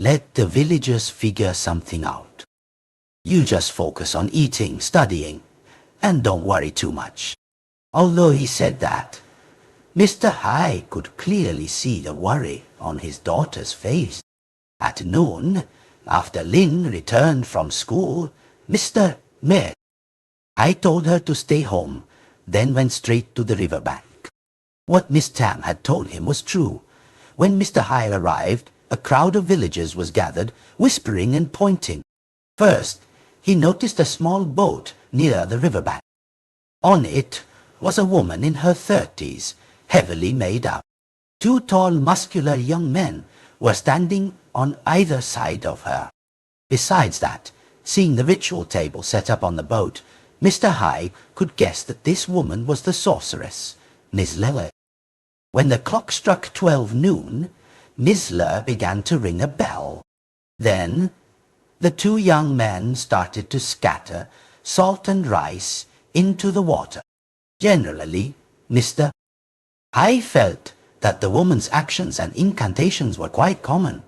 Let the villagers figure something out. You just focus on eating, studying, and don't worry too much." Although he said that, Mr. Hai could clearly see the worry on his daughter's face. At noon, after Lin returned from school, Mr. Meh, I told her to stay home, then went straight to the riverbank. What Miss Tam had told him was true. When Mr. Hai arrived, a crowd of villagers was gathered, whispering and pointing. First, he noticed a small boat near the riverbank. On it was a woman in her 30s, heavily made up. Two tall, muscular young men were standing on either side of her. Besides that, seeing the ritual table set up on the boat, Mr. Hai could guess that this woman was the sorceress, Miss Le. When the clock struck 12 noon, Miss Le began to ring a bell. Then, the two young men started to scatter salt and rice into the water. Generally, Mr. Hai felt that the woman's actions and incantations were quite common.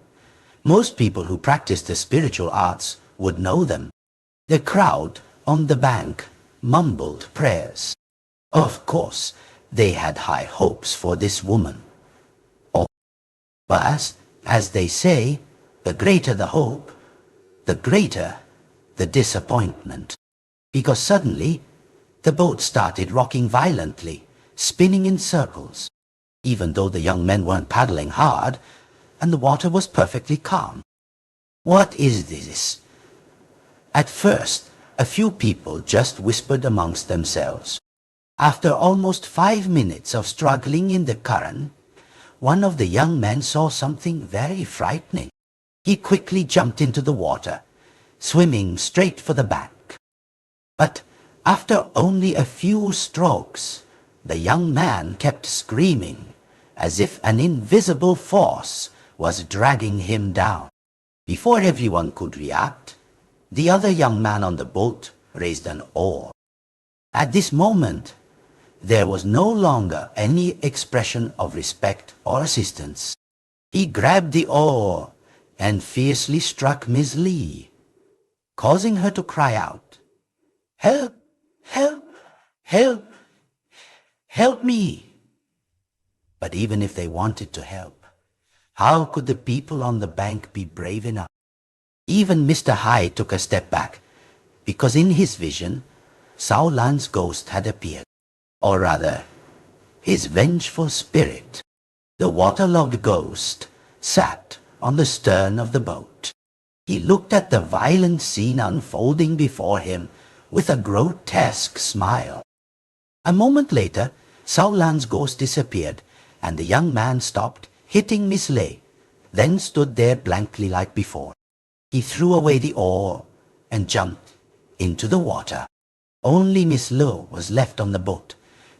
Most people who practiced the spiritual arts would know them. The crowd on the bank mumbled prayers. Of course, they had high hopes for this woman. But, as they say, the greater the hope, the greater the disappointment. Because suddenly, the boat started rocking violently, spinning in circles, even though the young men weren't paddling hard, and the water was perfectly calm. What is this? At first, a few people just whispered amongst themselves. After almost 5 minutes of struggling in the current, one of the young men saw something very frightening. He quickly jumped into the water, swimming straight for the bank. But after only a few strokes, the young man kept screaming, as if an invisible force was dragging him down. Before everyone could react, the other young man on the boat raised an oar. At this moment, there was no longer any expression of respect or assistance. He grabbed the oar and fiercely struck Miss Lee, causing her to cry out, "Help! Help! Help! Help me! But even if they wanted to help, how could the people on the bank be brave enough? Even Mr. High took a step back, because in his vision, Sao Lan's ghost had appeared. Or rather, his vengeful spirit. The waterlogged ghost sat on the stern of the boat. He looked at the violent scene unfolding before him with a grotesque smile. A moment later, Sao Lan's ghost disappeared, and the young man stopped, hitting Miss Lei, then stood there blankly like before. He threw away the oar and jumped into the water. Only Miss Lo was left on the boat,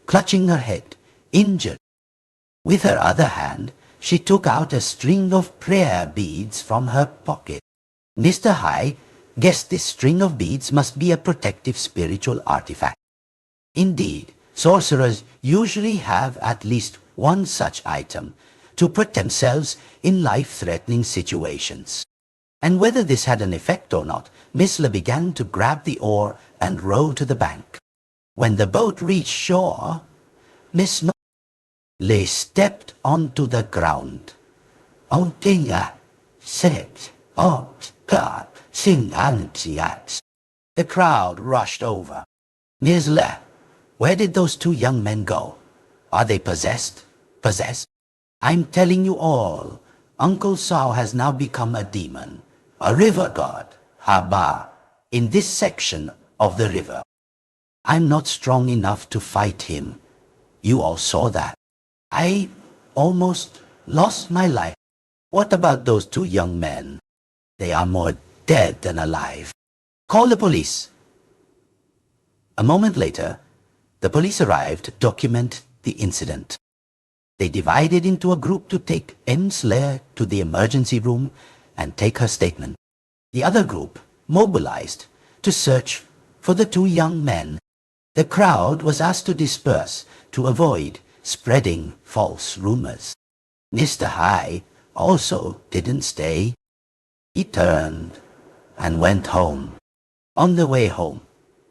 clutching her head, injured. With her other hand, she took out a string of prayer beads from her pocket. Mr. High guessed this string of beads must be a protective spiritual artifact. Indeed, sorcerers usually have at least one such item to protect themselves in life-threatening situations. And whether this had an effect or not, Miss Le began to grab the oar and row to the bank. When the boat reached shore, Miss Le stepped onto the ground. "Oh dear," said, "oh God, sing antiats." The crowd rushed over. "Miss Le, where did those two young men go? Are they possessed? Possessed? I'm telling you all, Uncle Sao has now become a demon, a river god, Haba, in this section of the river. I'm not strong enough to fight him. You all saw that. I almost lost my life. What about those two young men? They are more dead than alive. Call the police." A moment later, the police arrived to document the incident. They divided into a group to take Ms. Le to the emergency room and take her statement. The other group mobilized to search for the two young men. The crowd was asked to disperse to avoid spreading false rumors. Mr. High also didn't stay. He turned and went home. On the way home,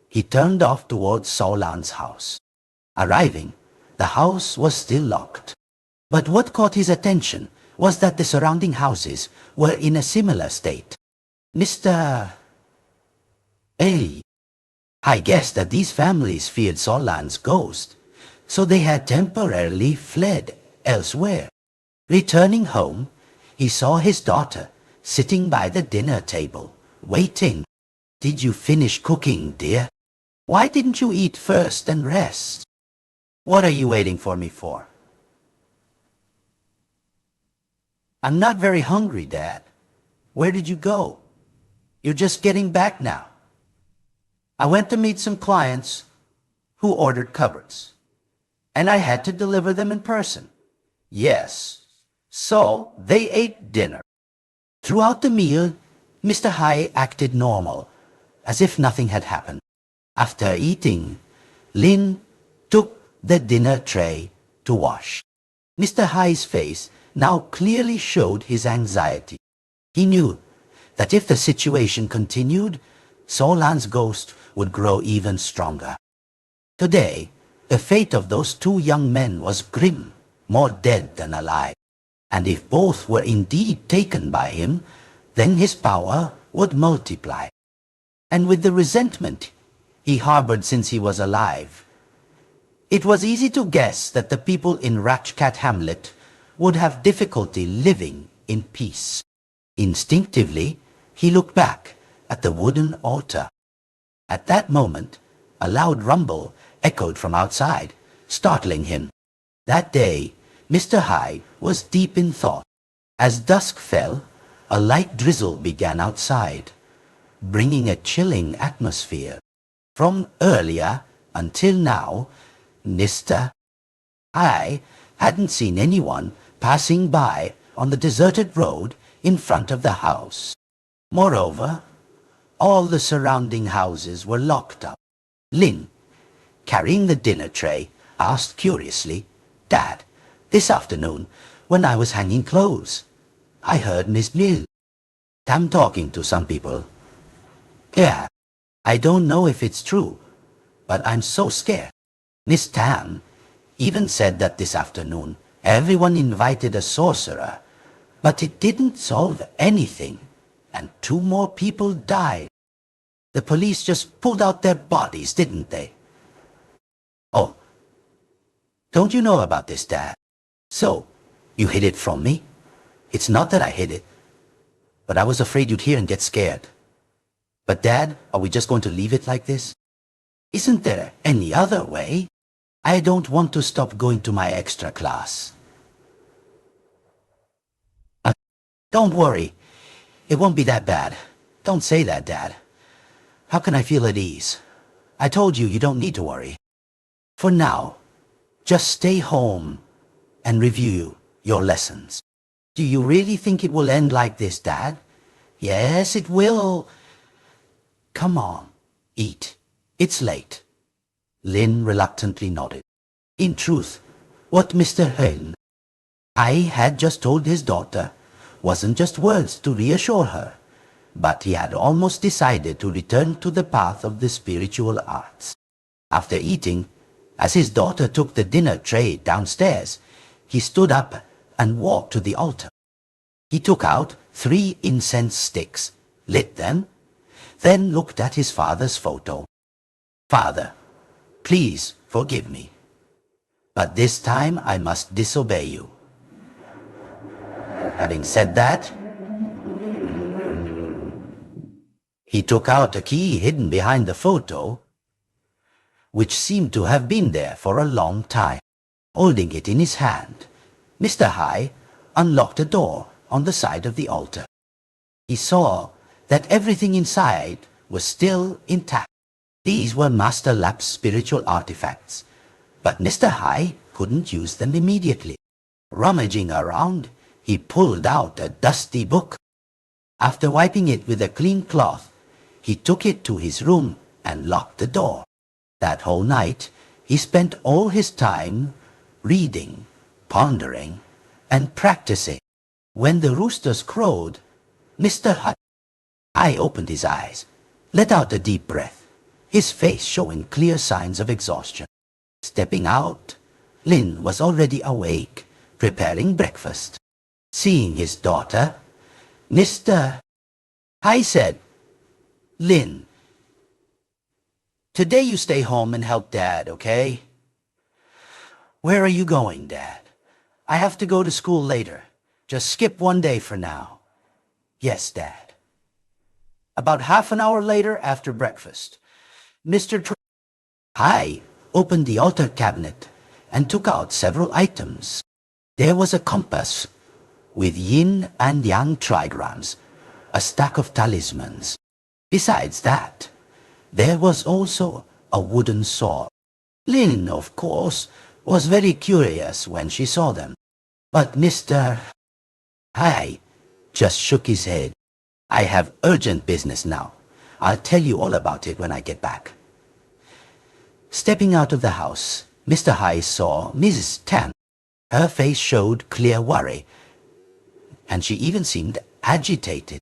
he turned off towards Sao Lan's house. Arriving, the house was still locked. But what caught his attention was that the surrounding houses were in a similar state. Mr. A. I guessed that these families feared Sao Lan's ghost, so they had temporarily fled elsewhere. Returning home, he saw his daughter sitting by the dinner table, waiting. "Did you finish cooking, dear? Why didn't you eat first and rest? What are you waiting for me for?" "I'm not very hungry, Dad. Where did you go? You're just getting back now." "I went to meet some clients who ordered cupboards, and I had to deliver them in person." "Yes, so they ate dinner." Throughout the meal, Mr. High acted normal, as if nothing had happened. After eating, Lin took the dinner tray to wash. Mr. High's face now clearly showed his anxiety. He knew that if the situation continued, Sao Lan's ghost would grow even stronger. Today, the fate of those two young men was grim, more dead than alive. And if both were indeed taken by him, then his power would multiply. And with the resentment he harbored since he was alive, it was easy to guess that the people in Ratchcat Hamlet would have difficulty living in peace. Instinctively, he looked back at the wooden altar. At that moment, a loud rumble echoed from outside, startling him. That day, Mr. High was deep in thought. As dusk fell, a light drizzle began outside, bringing a chilling atmosphere. From earlier until now, Mr. High hadn't seen anyone passing by on the deserted road in front of the house. Moreover, all the surrounding houses were locked up. Lin, carrying the dinner tray, asked curiously, "Dad, this afternoon, when I was hanging clothes, I heard Miss Mill Tam talking to some people. Yeah, I don't know if it's true, but I'm so scared. Miss Tam even said that this afternoon everyone invited a sorcerer, but it didn't solve anything, and 2 more people died. The police just pulled out their bodies, didn't they? Oh, don't you know about this, Dad? So, you hid it from me? It's not that I hid it, but I was afraid you'd hear and get scared. But Dad, are we just going to leave it like this? Isn't there any other way? I don't want to stop going to my extra class. Don't worry. It won't be that bad. Don't say that, Dad. How can I feel at ease? I told you don't need to worry. For now, just stay home and review your lessons. Do you really think it will end like this, Dad? Yes, it will. Come on, eat. It's late. Lin reluctantly nodded. In truth, what Mr. I had just told his daughter wasn't just words to reassure her, but he had almost decided to return to the path of the spiritual arts. After eating, as his daughter took the dinner tray downstairs, he stood up and walked to the altar. He took out 3 incense sticks, lit them, then looked at his father's photo. Father, please forgive me, but this time I must disobey you. Having said that, he took out a key hidden behind the photo, which seemed to have been there for a long time. Holding it in his hand, Mr. Hai unlocked a door on the side of the altar. He saw that everything inside was still intact. These were Master Lap's spiritual artifacts, but Mr. Hai couldn't use them immediately. Rummaging around, he pulled out a dusty book. After wiping it with a clean cloth, he took it to his room and locked the door. That whole night, he spent all his time reading, pondering, and practicing. When the roosters crowed, Mr. Hai opened his eyes, let out a deep breath, his face showing clear signs of exhaustion. Stepping out, Lin was already awake, preparing breakfast. Seeing his daughter, Mr. Hai said, Lin, today you stay home and help Dad, okay? Where are you going, Dad? I have to go to school later. Just skip 1 day for now. Yes, Dad. About half an hour later after breakfast, Mr. Hai opened the altar cabinet and took out several items. There was a compass with yin and yang trigrams, a stack of talismans. Besides that, there was also a wooden sword. Lin, of course, was very curious when she saw them, but Mr. Hai just shook his head. I have urgent business now. I'll tell you all about it when I get back. Stepping out of the house, Mr. Hai saw Mrs. Tan. Her face showed clear worry, and she even seemed agitated.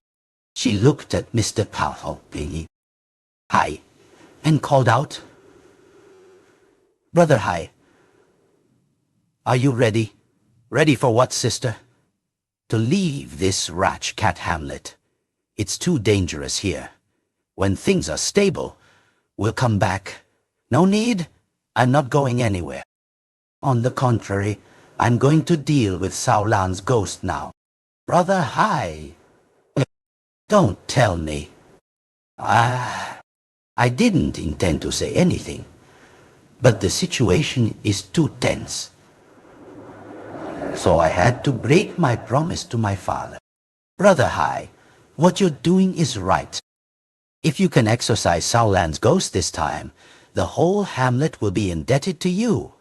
She looked at Mr. Hai and called out, Brother Hai, are you ready? Ready for what, sister? To leave this Ratch Cat hamlet. It's too dangerous here. When things are stable, we'll come back. No need. I'm not going anywhere. On the contrary, I'm going to deal with Sao Lan's ghost now. Brother Hai, don't tell me. I didn't intend to say anything, but the situation is too tense. So I had to break my promise to my father. Brother Hai, what you're doing is right. If you can exorcise Sao Lan's ghost this time, the whole hamlet will be indebted to you.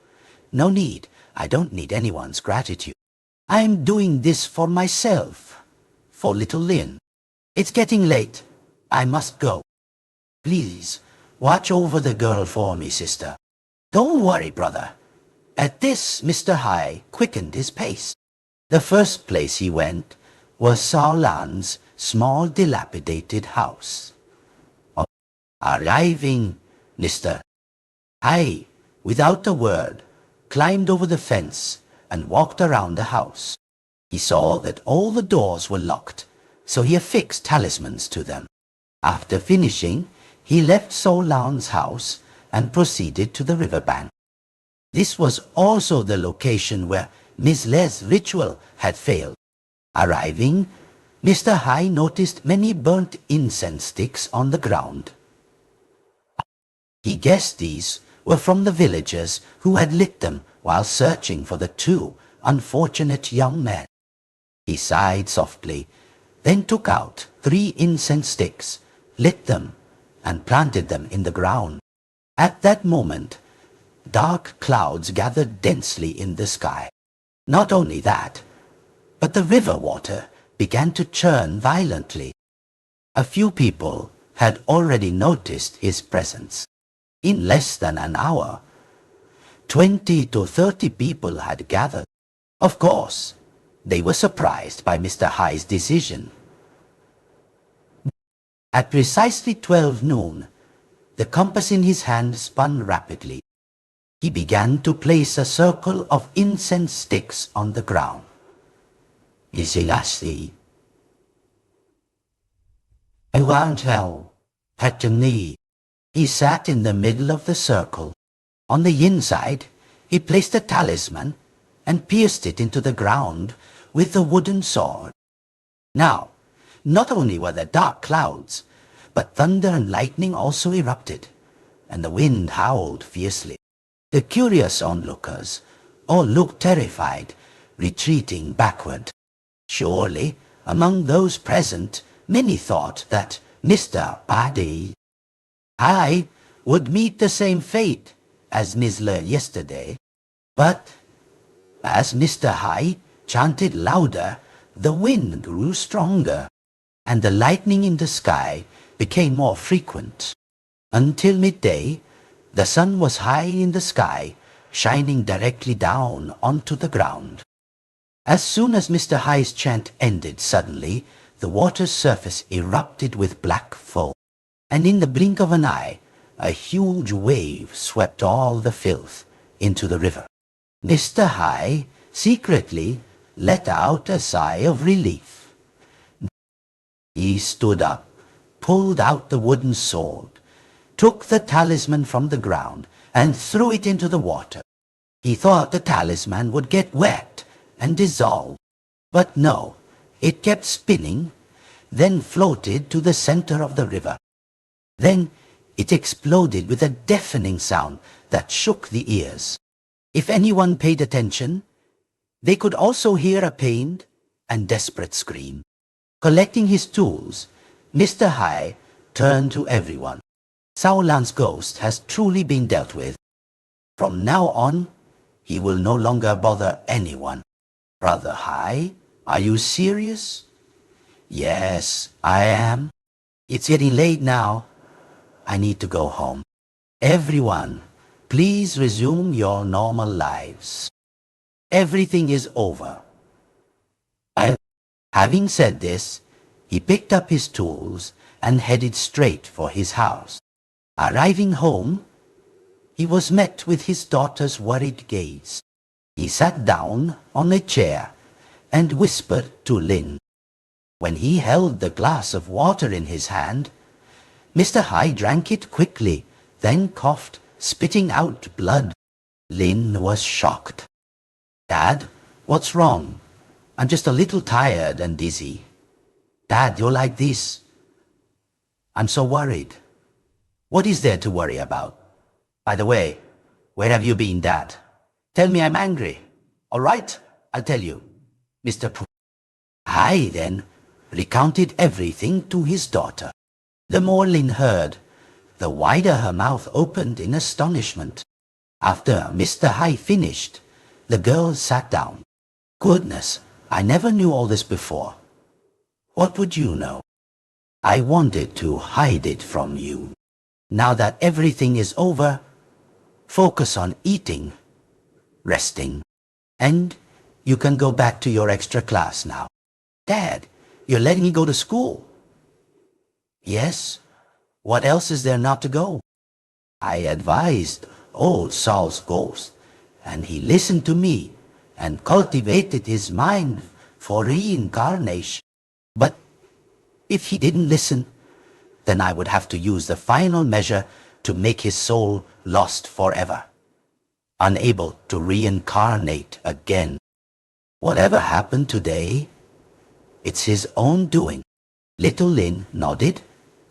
No need. I don't need anyone's gratitude. I'm doing this for myself, for little Lin. It's getting late. I must go. Please, watch over the girl for me, sister. Don't worry, brother. At this, Mr. Hai quickened his pace. The first place he went was Sao Lan's small dilapidated house. Arriving, Mr. Hai, without a word, climbed over the fence and walked around the house. He saw that all the doors were locked, so he affixed talismans to them. After finishing, he left Solan's house and proceeded to the riverbank. This was also the location where Miss Le's ritual had failed. Arriving, Mr. High noticed many burnt incense sticks on the ground. He guessed these were from the villagers who had lit them while searching for the two unfortunate young men. He sighed softly, then took out 3 incense sticks, lit them, and planted them in the ground. At that moment, dark clouds gathered densely in the sky. Not only that, but the river water began to churn violently. A few people had already noticed his presence. In less than an hour, 20 to 30 people had gathered. Of course, they were surprised by Mr. High's decision. At precisely 12 noon, the compass in his hand spun rapidly. He began to place a circle of incense sticks on the ground. Isilasi. I won't tell. Petani. He sat in the middle of the circle. On the inside, he placed a talisman and pierced it into the ground with the wooden sword. Now, not only were there dark clouds, but thunder and lightning also erupted, and the wind howled fiercely. The curious onlookers all looked terrified, retreating backward. Surely, among those present, many thought that Mr. High would meet the same fate as Miss Le yesterday. But as Mr. High chanted louder, the wind grew stronger, and the lightning in the sky became more frequent. Until midday, the sun was high in the sky, shining directly down onto the ground. As soon as Mr. High's chant ended suddenly, the water's surface erupted with black foam, and in the blink of an eye, a huge wave swept all the filth into the river. Mr. High secretly let out a sigh of relief. He stood up, pulled out the wooden sword, took the talisman from the ground, and threw it into the water. He thought the talisman would get wet and dissolve, but no, it kept spinning, then floated to the center of the river. Then it exploded with a deafening sound that shook the ears. If anyone paid attention, they could also hear a pained and desperate scream. Collecting his tools, Mr. High turned to everyone. Saulan's ghost has truly been dealt with. From now on, he will no longer bother anyone. Brother High, are you serious? Yes, I am. It's getting late now. I need to go home. Everyone, please resume your normal lives. Everything is over. Having said this, he picked up his tools and headed straight for his house. Arriving home, he was met with his daughter's worried gaze. He sat down on a chair and whispered to Linh. When he held the glass of water in his hand, Mr. High drank it quickly, then coughed, spitting out blood. Linh was shocked. Dad, what's wrong? I'm just a little tired and dizzy. Dad, you're like this. I'm so worried. What is there to worry about? By the way, where have you been, Dad? Tell me I'm angry. All right, I'll tell you. Mr. High then recounted everything to his daughter. The more Linh heard, the wider her mouth opened in astonishment. After Mr. High finished, the girl sat down. Goodness, I never knew all this before. What would you know? I wanted to hide it from you. Now that everything is over, focus on eating, resting, and you can go back to your extra class now. Dad, you're letting me go to school. Yes, what else is there not to go? I advised old Saul's ghost, and he listened to me and cultivated his mind for reincarnation. But if he didn't listen, then I would have to use the final measure to make his soul lost forever, unable to reincarnate again. Whatever happened today, it's his own doing. Little Lin nodded,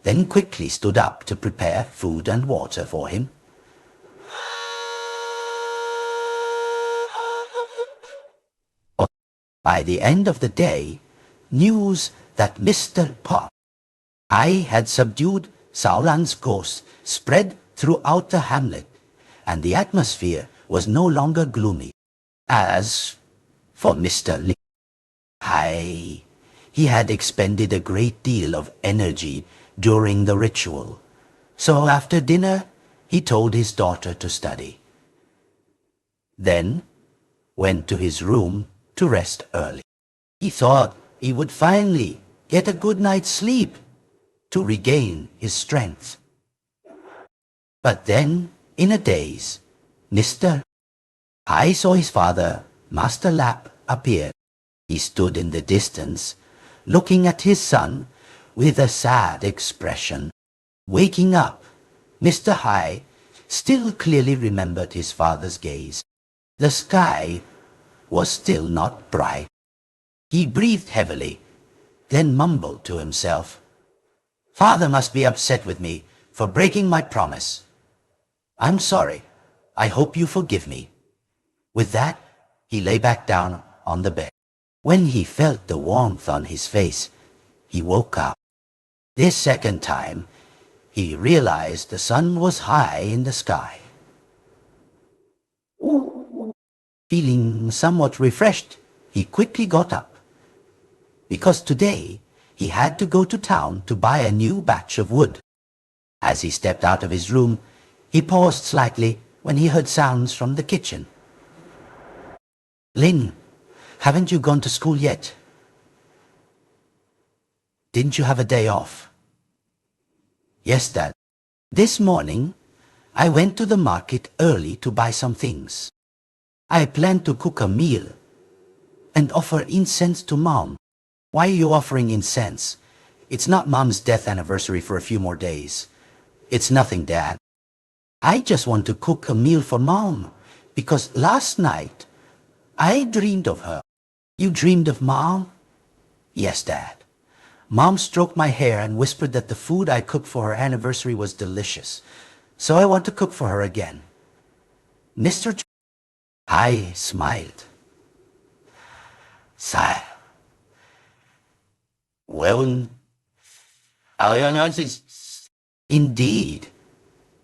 then quickly stood up to prepare food and water for him. By the end of the day, news that Mr. Pop, I had subdued Saulan's ghost, spread throughout the hamlet, and the atmosphere was no longer gloomy. As for Mr. Ling, he had expended a great deal of energy during the ritual, so after dinner he told his daughter to study. Then went to his room to rest early. He thought he would finally get a good night's sleep to regain his strength. But then, in a daze, I saw his father, Master Lap, appear. He stood in the distance, looking at his son with a sad expression. Waking up, Mr. Hai still clearly remembered his father's gaze. The sky was still not bright. He breathed heavily, then mumbled to himself, "Father must be upset with me for breaking my promise. I'm sorry. I hope you forgive me." With that, he lay back down on the bed. When he felt the warmth on his face, he woke up. This second time, he realized the sun was high in the sky. Feeling somewhat refreshed, he quickly got up, because today he had to go to town to buy a new batch of wood. As he stepped out of his room, he paused slightly when he heard sounds from the kitchen. "Lin, haven't you gone to school yet? Didn't you have a day off?" "Yes, Dad. This morning, I went to the market early to buy some things. I planned to cook a meal and offer incense to Mom." "Why are you offering incense? It's not Mom's death anniversary for a few more days." "It's nothing, Dad. I just want to cook a meal for Mom, because last night I dreamed of her." "You dreamed of Mom?" "Yes, Dad. Mom stroked my hair and whispered that the food I cooked for her anniversary was delicious, so I want to cook for her again." Mr. I smiled. Sigh. "Well, indeed,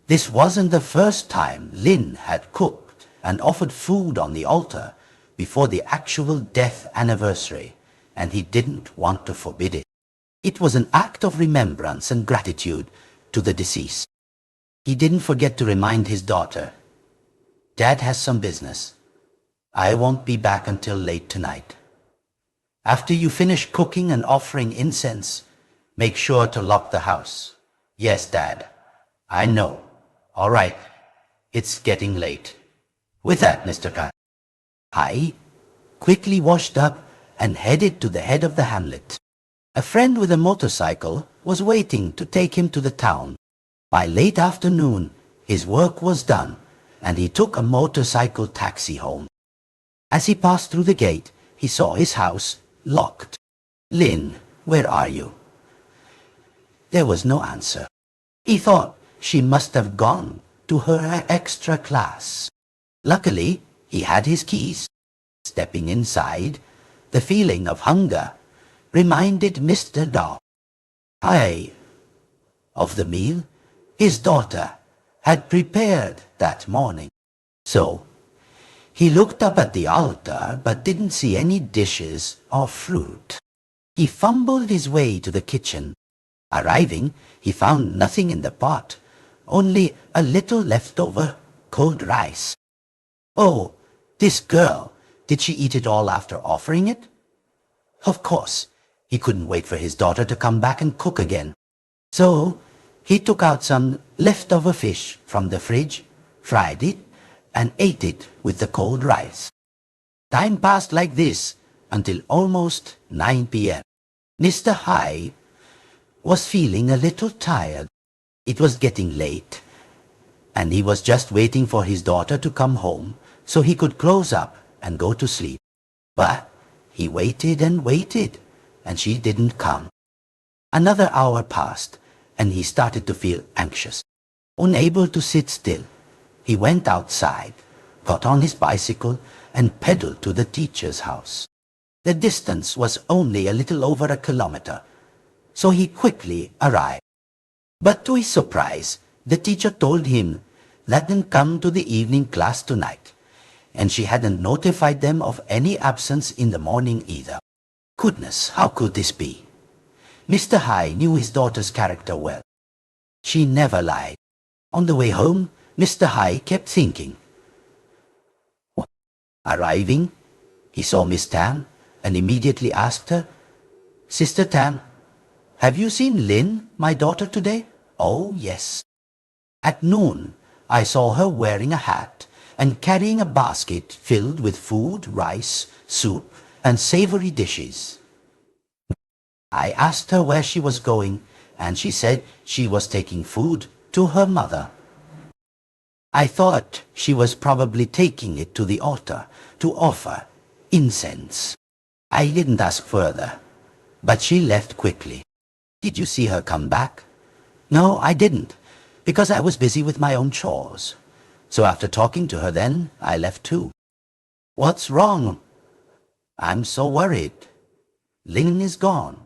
this wasn't the first time Lin had cooked and offered food on the altar before the actual death anniversary, and he didn't want to forbid it. It was an act of remembrance and gratitude to the deceased. He didn't forget to remind his daughter, "Dad has some business. I won't be back until late tonight. After you finish cooking and offering incense, make sure to lock the house." "Yes, Dad. I know. All right. It's getting late." With that, Mr. Hai quickly washed up and headed to the head of the hamlet. A friend with a motorcycle was waiting to take him to the town. By late afternoon, his work was done, and he took a motorcycle taxi home. As he passed through the gate, he saw his house locked. "Lin, where are you?" There was no answer. He thought she must have gone to her extra class. Luckily, he had his keys. Stepping inside, the feeling of hunger reminded Mr. Dog of the meal his daughter had prepared that morning. So, he looked up at the altar but didn't see any dishes or fruit. He fumbled his way to the kitchen. Arriving, he found nothing in the pot, only a little leftover cold rice. Oh, this girl, did she eat it all after offering it? Of course, he couldn't wait for his daughter to come back and cook again. So, he took out some leftover fish from the fridge, fried it, and ate it with the cold rice. Time passed like this until almost 9 p.m. Mr. High was feeling a little tired. It was getting late, and he was just waiting for his daughter to come home so he could close up and go to sleep. But he waited and waited, and she didn't come. Another hour passed, and he started to feel anxious. Unable to sit still, he went outside, got on his bicycle, and pedaled to the teacher's house. The distance was only a little over a kilometer, so he quickly arrived. But to his surprise, the teacher told him that didn't come to the evening class tonight, and she hadn't notified them of any absence in the morning either. Goodness, how could this be? Mr. High knew his daughter's character well. She never lied. On the way home, Mr. High kept thinking. Arriving, he saw Miss Tam and immediately asked her, "Sister Tam, have you seen Lin, my daughter, today?" "Oh, yes. At noon, I saw her wearing a hat and carrying a basket filled with food, rice, soup, and savory dishes. I asked her where she was going, and she said she was taking food to her mother. I thought she was probably taking it to the altar to offer incense. I didn't ask further, but she left quickly. Did you see her come back?" "No, I didn't, because I was busy with my own chores. So after talking to her then, I left too." "What's wrong?" "I'm so worried. Linh is gone.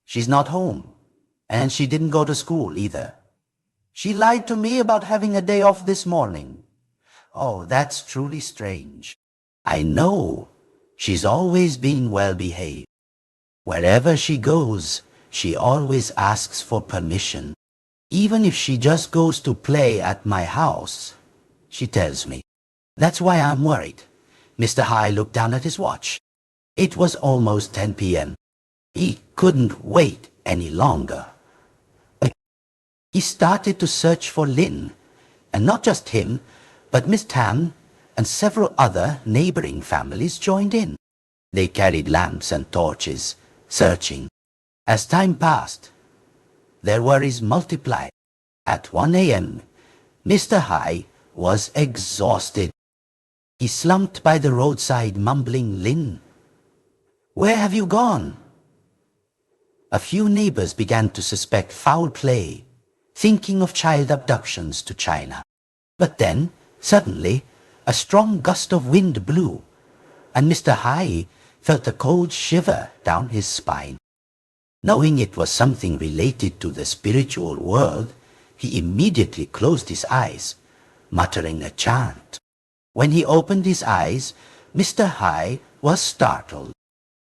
She's not home, and she didn't go to school either. She lied to me about having a day off this morning." "Oh, that's truly strange." "I know. She's always been well behaved. Wherever she goes, she always asks for permission. Even if she just goes to play at my house, she tells me. That's why I'm worried." Mr. High looked down at his watch. It was almost 10 p.m. He couldn't wait any longer. He started to search for Lin, and not just him, but Miss Tam and several other neighboring families joined in. They carried lamps and torches, searching. As time passed, their worries multiplied. At 1 a.m., Mr. High was exhausted. He slumped by the roadside, mumbling, "Lin, where have you gone?" A few neighbors began to suspect foul play, thinking of child abductions to China. But then, suddenly, a strong gust of wind blew, and Mr. High felt a cold shiver down his spine. Knowing it was something related to the spiritual world, he immediately closed his eyes, muttering a chant. When he opened his eyes, Mr. High was startled.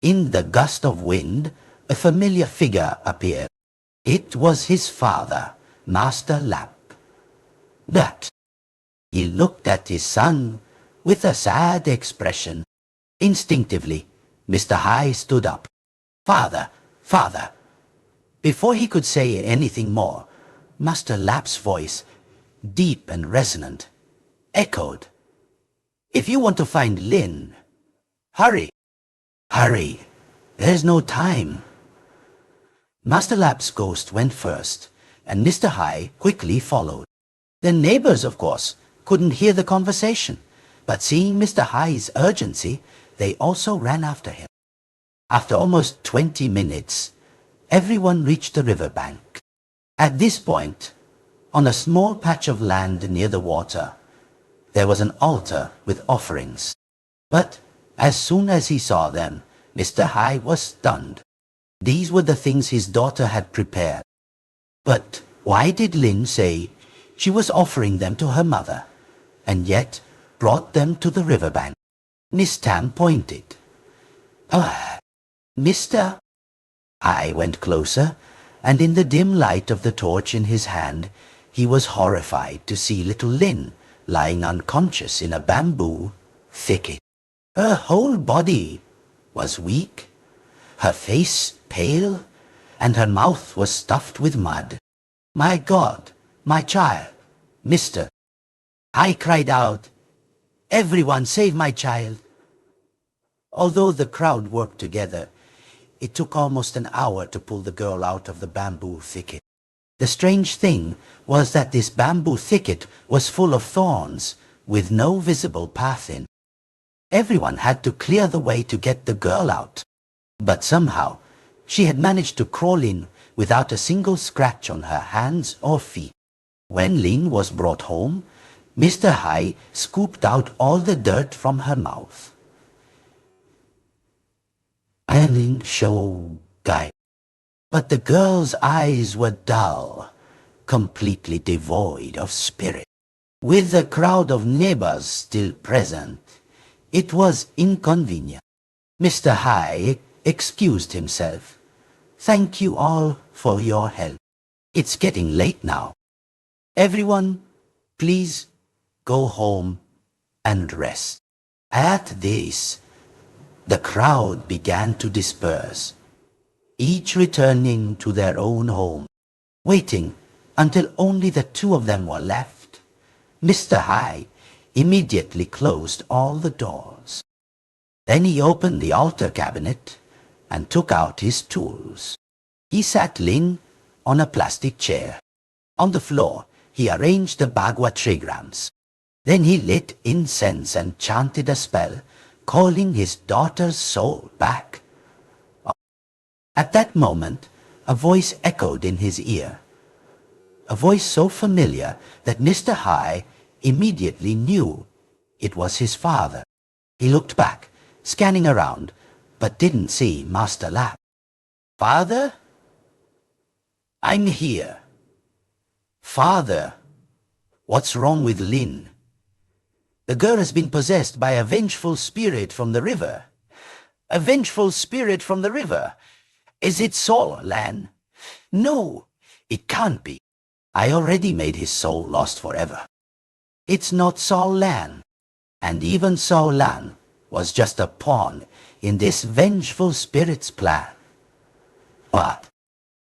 In the gust of wind, a familiar figure appeared. It was his father, Master Lap. But he looked at his son with a sad expression. Instinctively, Mr. High stood up. "Father, father." Before he could say anything more, Master Lap's voice, deep and resonant, echoed. "If you want to find Lin, hurry, hurry, there's no time." Master Lap's ghost went first, and Mr. High quickly followed. The neighbors, of course, couldn't hear the conversation, but seeing Mr. High's urgency, they also ran after him. After almost 20 minutes, everyone reached the riverbank. At this point, on a small patch of land near the water, there was an altar with offerings. But as soon as he saw them, Mr. High was stunned. These were the things his daughter had prepared. But why did Lin say she was offering them to her mother, and yet brought them to the riverbank? Miss Tam pointed. Mr. I went closer, and in the dim light of the torch in his hand, he was horrified to see little Lin lying unconscious in a bamboo thicket. Her whole body was weak, her face pale, and her mouth was stuffed with mud. "My God, my child, Mister!" I cried out, Everyone save my child. Although the crowd worked together, it took almost an hour to pull the girl out of the bamboo thicket. The strange thing was that this bamboo thicket was full of thorns, with no visible path in. Everyone had to clear the way to get the girl out. But somehow, she had managed to crawl in without a single scratch on her hands or feet. When Linh was brought home, Mr. Hai scooped out all the dirt from her mouth. Linh showed guy. But the girl's eyes were dull, completely devoid of spirit. With the crowd of neighbors still present, it was inconvenient. Mr. Hai excused himself. Thank you all for your help. It's getting late now. Everyone, please go home and rest. At this, the crowd began to disperse, each returning to their own home, waiting until only the two of them were left. Mr. Hai immediately closed all the doors. Then he opened the altar cabinet and took out his tools. He sat Linh on a plastic chair. On the floor, he arranged the Bhagavad trigrams. Then he lit incense and chanted a spell, calling his daughter's soul back. At that moment, a voice echoed in his ear. A voice so familiar that Mr. Hai immediately knew it was his father. He looked back, scanning around, but didn't see Master Lap. Father? I'm here. Father, what's wrong with Linh? The girl has been possessed by a vengeful spirit from the river. A vengeful spirit from the river? Is it Saul, Lan? No, it can't be. I already made his soul lost forever. It's not Saul Lan. And even Saul Lan was just a pawn in this vengeful spirit's plan. What?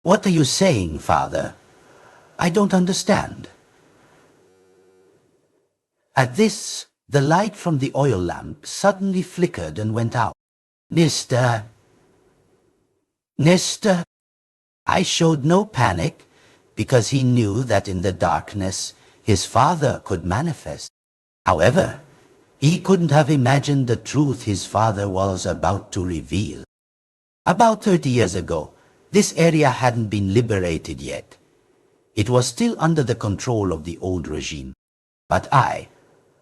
What are you saying, Father? I don't understand. At this, the light from the oil lamp suddenly flickered and went out. Nesta. I showed no panic because he knew that in the darkness his father could manifest. However, he couldn't have imagined the truth his father was about to reveal. About 30 years ago, this area hadn't been liberated yet. It was still under the control of the old regime. But I,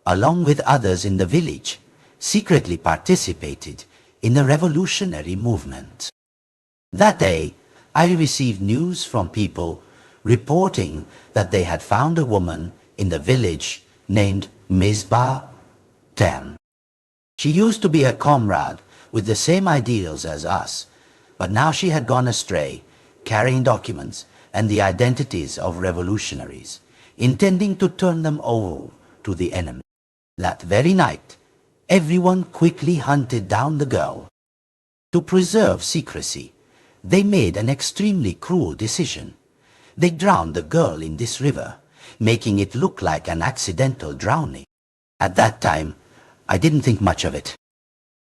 along with others in the village, secretly participated in the revolutionary movement. That day, I received news from people reporting that they had found a woman in the village named Misbah Tam. She used to be a comrade with the same ideals as us, but now she had gone astray, carrying documents and the identities of revolutionaries, intending to turn them over to the enemy. That very night, everyone quickly hunted down the girl. To preserve secrecy, they made an extremely cruel decision. They drowned the girl in this river, making it look like an accidental drowning. At that time, I didn't think much of it.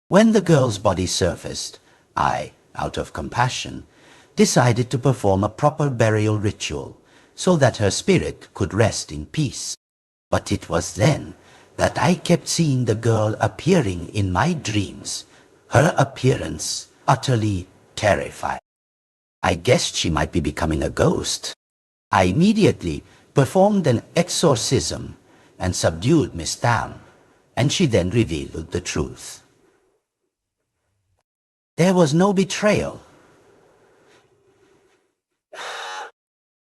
When the girl's body surfaced, I, out of compassion, decided to perform a proper burial ritual so that her spirit could rest in peace. But it was then that I kept seeing the girl appearing in my dreams, her appearance utterly terrifying. I guessed she might be becoming a ghost. I immediately performed an exorcism and subdued Miss Tam, and she then revealed the truth. There was no betrayal.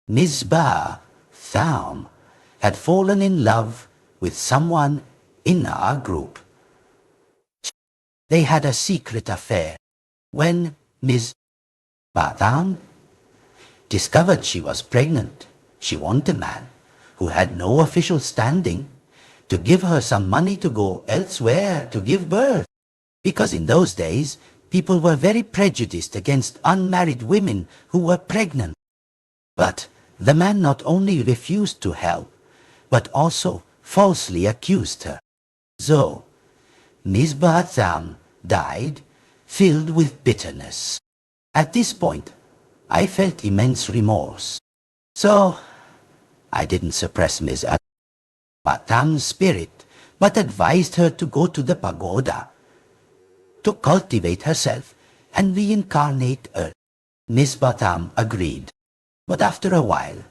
Misbah Tham had fallen in love with someone in our group. They had a secret affair. When Ms. Tham discovered she was pregnant, she wanted a man who had no official standing to give her some money to go elsewhere to give birth. Because in those days, people were very prejudiced against unmarried women who were pregnant. But the man not only refused to help, but also falsely accused her. So, Miss Batham died, filled with bitterness. At this point, I felt immense remorse. So, I didn't suppress Miss Batham's spirit, but advised her to go to the pagoda, to cultivate herself and reincarnate Earth. Miss Batham agreed, but after a while,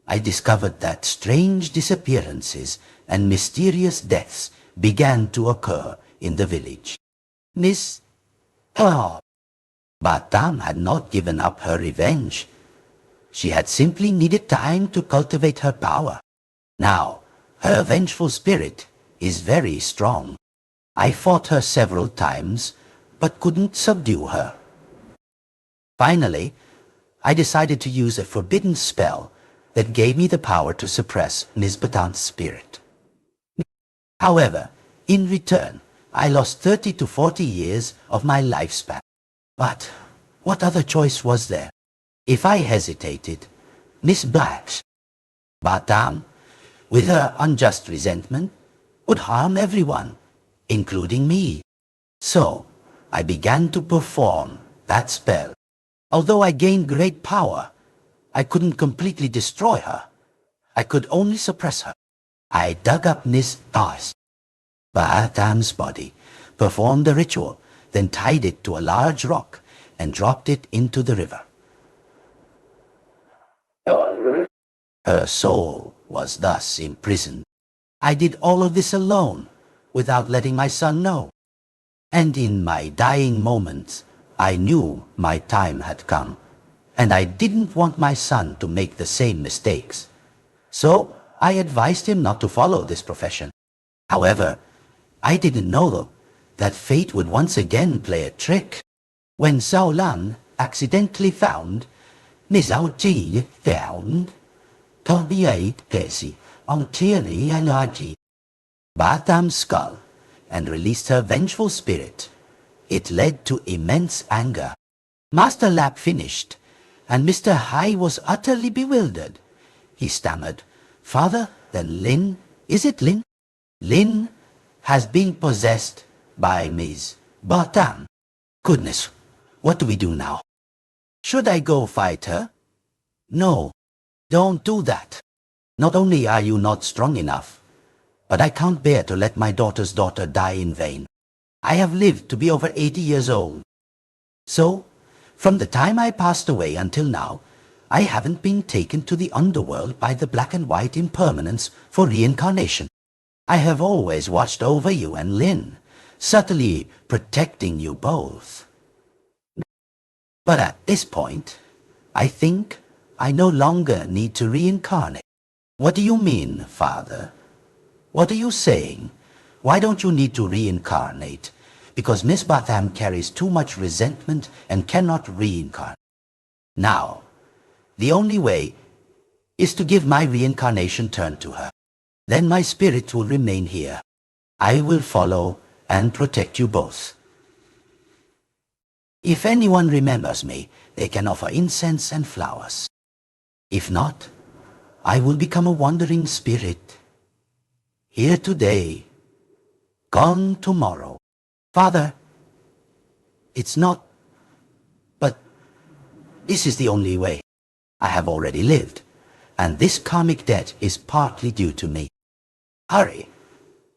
I discovered that strange disappearances and mysterious deaths began to occur in the village. Miss Batham had not given up her revenge. She had simply needed time to cultivate her power. Now, her vengeful spirit is very strong. I fought her several times, but couldn't subdue her. Finally, I decided to use a forbidden spell that gave me the power to suppress Miss Batham's spirit. However, in return, I lost 30 to 40 years of my lifespan. But what other choice was there? If I hesitated, Miss Batham, with her unjust resentment, would harm everyone, including me. So, I began to perform that spell. Although I gained great power, I couldn't completely destroy her. I could only suppress her. I dug up Miss Batham's body, performed the ritual, then tied it to a large rock and dropped it into the river. Her soul was thus imprisoned. I did all of this alone, without letting my son know. And in my dying moments, I knew my time had come, and I didn't want my son to make the same mistakes. So I advised him not to follow this profession. However, I didn't know that fate would once again play a trick. When Sao Lan accidentally found Miss tormented Casey on tyranny and energy, Batham's skull, and released her vengeful spirit. It led to immense anger. Master Lap finished, and Mr. Hai was utterly bewildered. He stammered, "Father, then Lin, is it Lin? Lin has been possessed by Miss Batham. Goodness, what do we do now? Should I go fight her? No, don't do that. Not only are you not strong enough, but I can't bear to let my daughter's daughter die in vain. I have lived to be over 80 years old. So, from the time I passed away until now, I haven't been taken to the underworld by the black and white impermanence for reincarnation. I have always watched over you and Lin, subtly protecting you both. But at this point, I think I no longer need to reincarnate." "What do you mean, Father? What are you saying? Why don't you need to reincarnate? Because Miss Batham carries too much resentment and cannot reincarnate. Now, the only way is to give my reincarnation turn to her. Then my spirit will remain here. I will follow and protect you both. If anyone remembers me, they can offer incense and flowers. If not, I will become a wandering spirit. Here today, gone tomorrow. Father, it's not, but this is the only way. I have already lived, and this karmic debt is partly due to me. Hurry,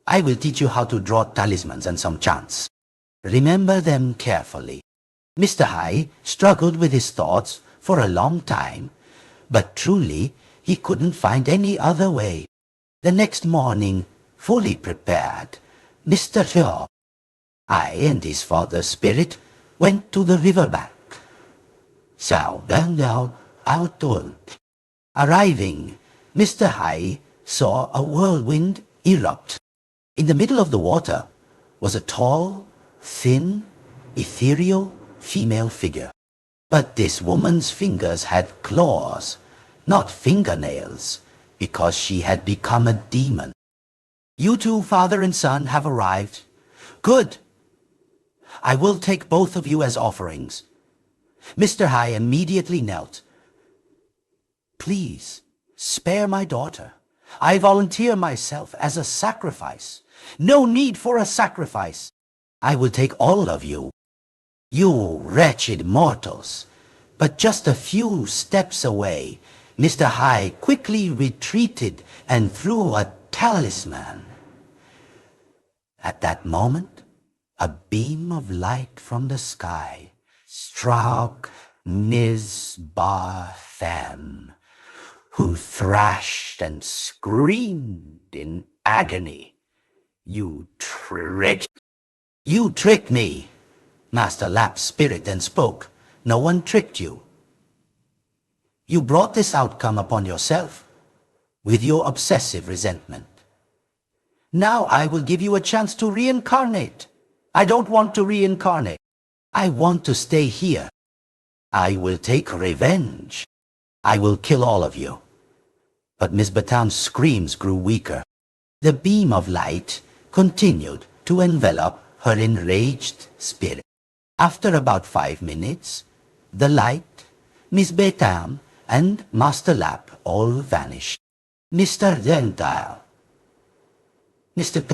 I will teach you how to draw talismans and some chants. Remember them carefully." Mr. Hai struggled with his thoughts for a long time, but truly he couldn't find any other way. The next morning, fully prepared, Mr. Hai and his father's spirit went to the riverbank. Arriving, Mr. Hai saw a whirlwind erupt. In the middle of the water was a tall, thin, ethereal female figure. But this woman's fingers had claws, not fingernails, because she had become a demon. "You two, father and son, have arrived. Good. I will take both of you as offerings." Mr. Hai immediately knelt. "Please, spare my daughter. I volunteer myself as a sacrifice. No need for a sacrifice. I will take all of you. You wretched mortals. But just a few steps away, Mr. High quickly retreated and threw a talisman. At that moment, a beam of light from the sky struck Nisbathan, who thrashed and screamed in agony. You tricked me. Master Lap's spirit then spoke. No one tricked you. You brought this outcome upon yourself with your obsessive resentment. Now I will give you a chance to reincarnate. I don't want to reincarnate. I want to stay here. I will take revenge. I will kill all of you. But Miss Batan's screams grew weaker. The beam of light continued to envelop her enraged spirit. After about 5 minutes, the light, Miss Batan, and Master Lap all vanished. Mr. Gentile. Mr.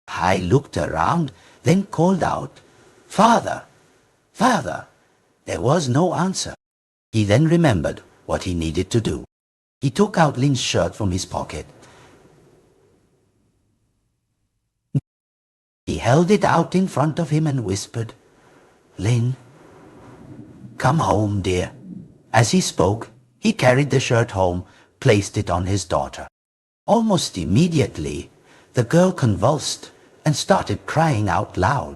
I looked around, then called out, "Father! Father!" There was no answer. He then remembered what he needed to do. He took out Lin's shirt from his pocket. He held it out in front of him and whispered, "Lin, come home, dear." As he spoke, he carried the shirt home, placed it on his daughter. Almost immediately, the girl convulsed and started crying out loud.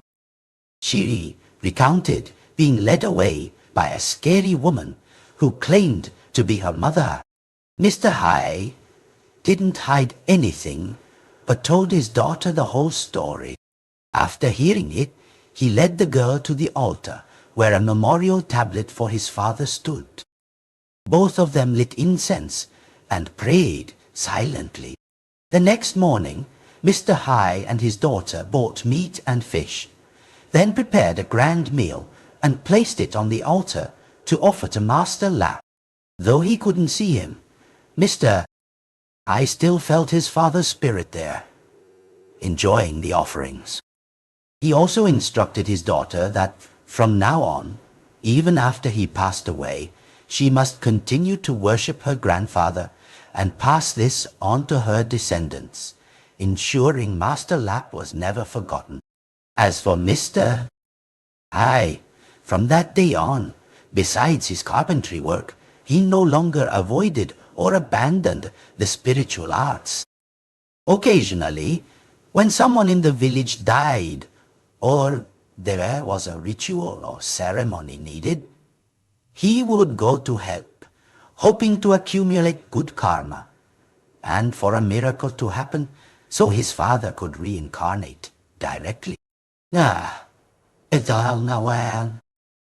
She recounted being led away by a scary woman who claimed to be her mother. Mr. High didn't hide anything, but told his daughter the whole story. After hearing it, he led the girl to the altar, where a memorial tablet for his father stood. Both of them lit incense and prayed silently. The next morning, Mr. High and his daughter bought meat and fish, then prepared a grand meal and placed it on the altar to offer to Master Lap. Though he couldn't see him, Mr. High still felt his father's spirit there, enjoying the offerings. He also instructed his daughter that from now on, even after he passed away, she must continue to worship her grandfather and pass this on to her descendants, ensuring Master Lap was never forgotten. As for Mr. High, from that day on, besides his carpentry work, he no longer avoided or abandoned the spiritual arts. Occasionally, when someone in the village died, or there was a ritual or ceremony needed, he would go to help, hoping to accumulate good karma, and for a miracle to happen so his father could reincarnate directly. Ito ang nawan.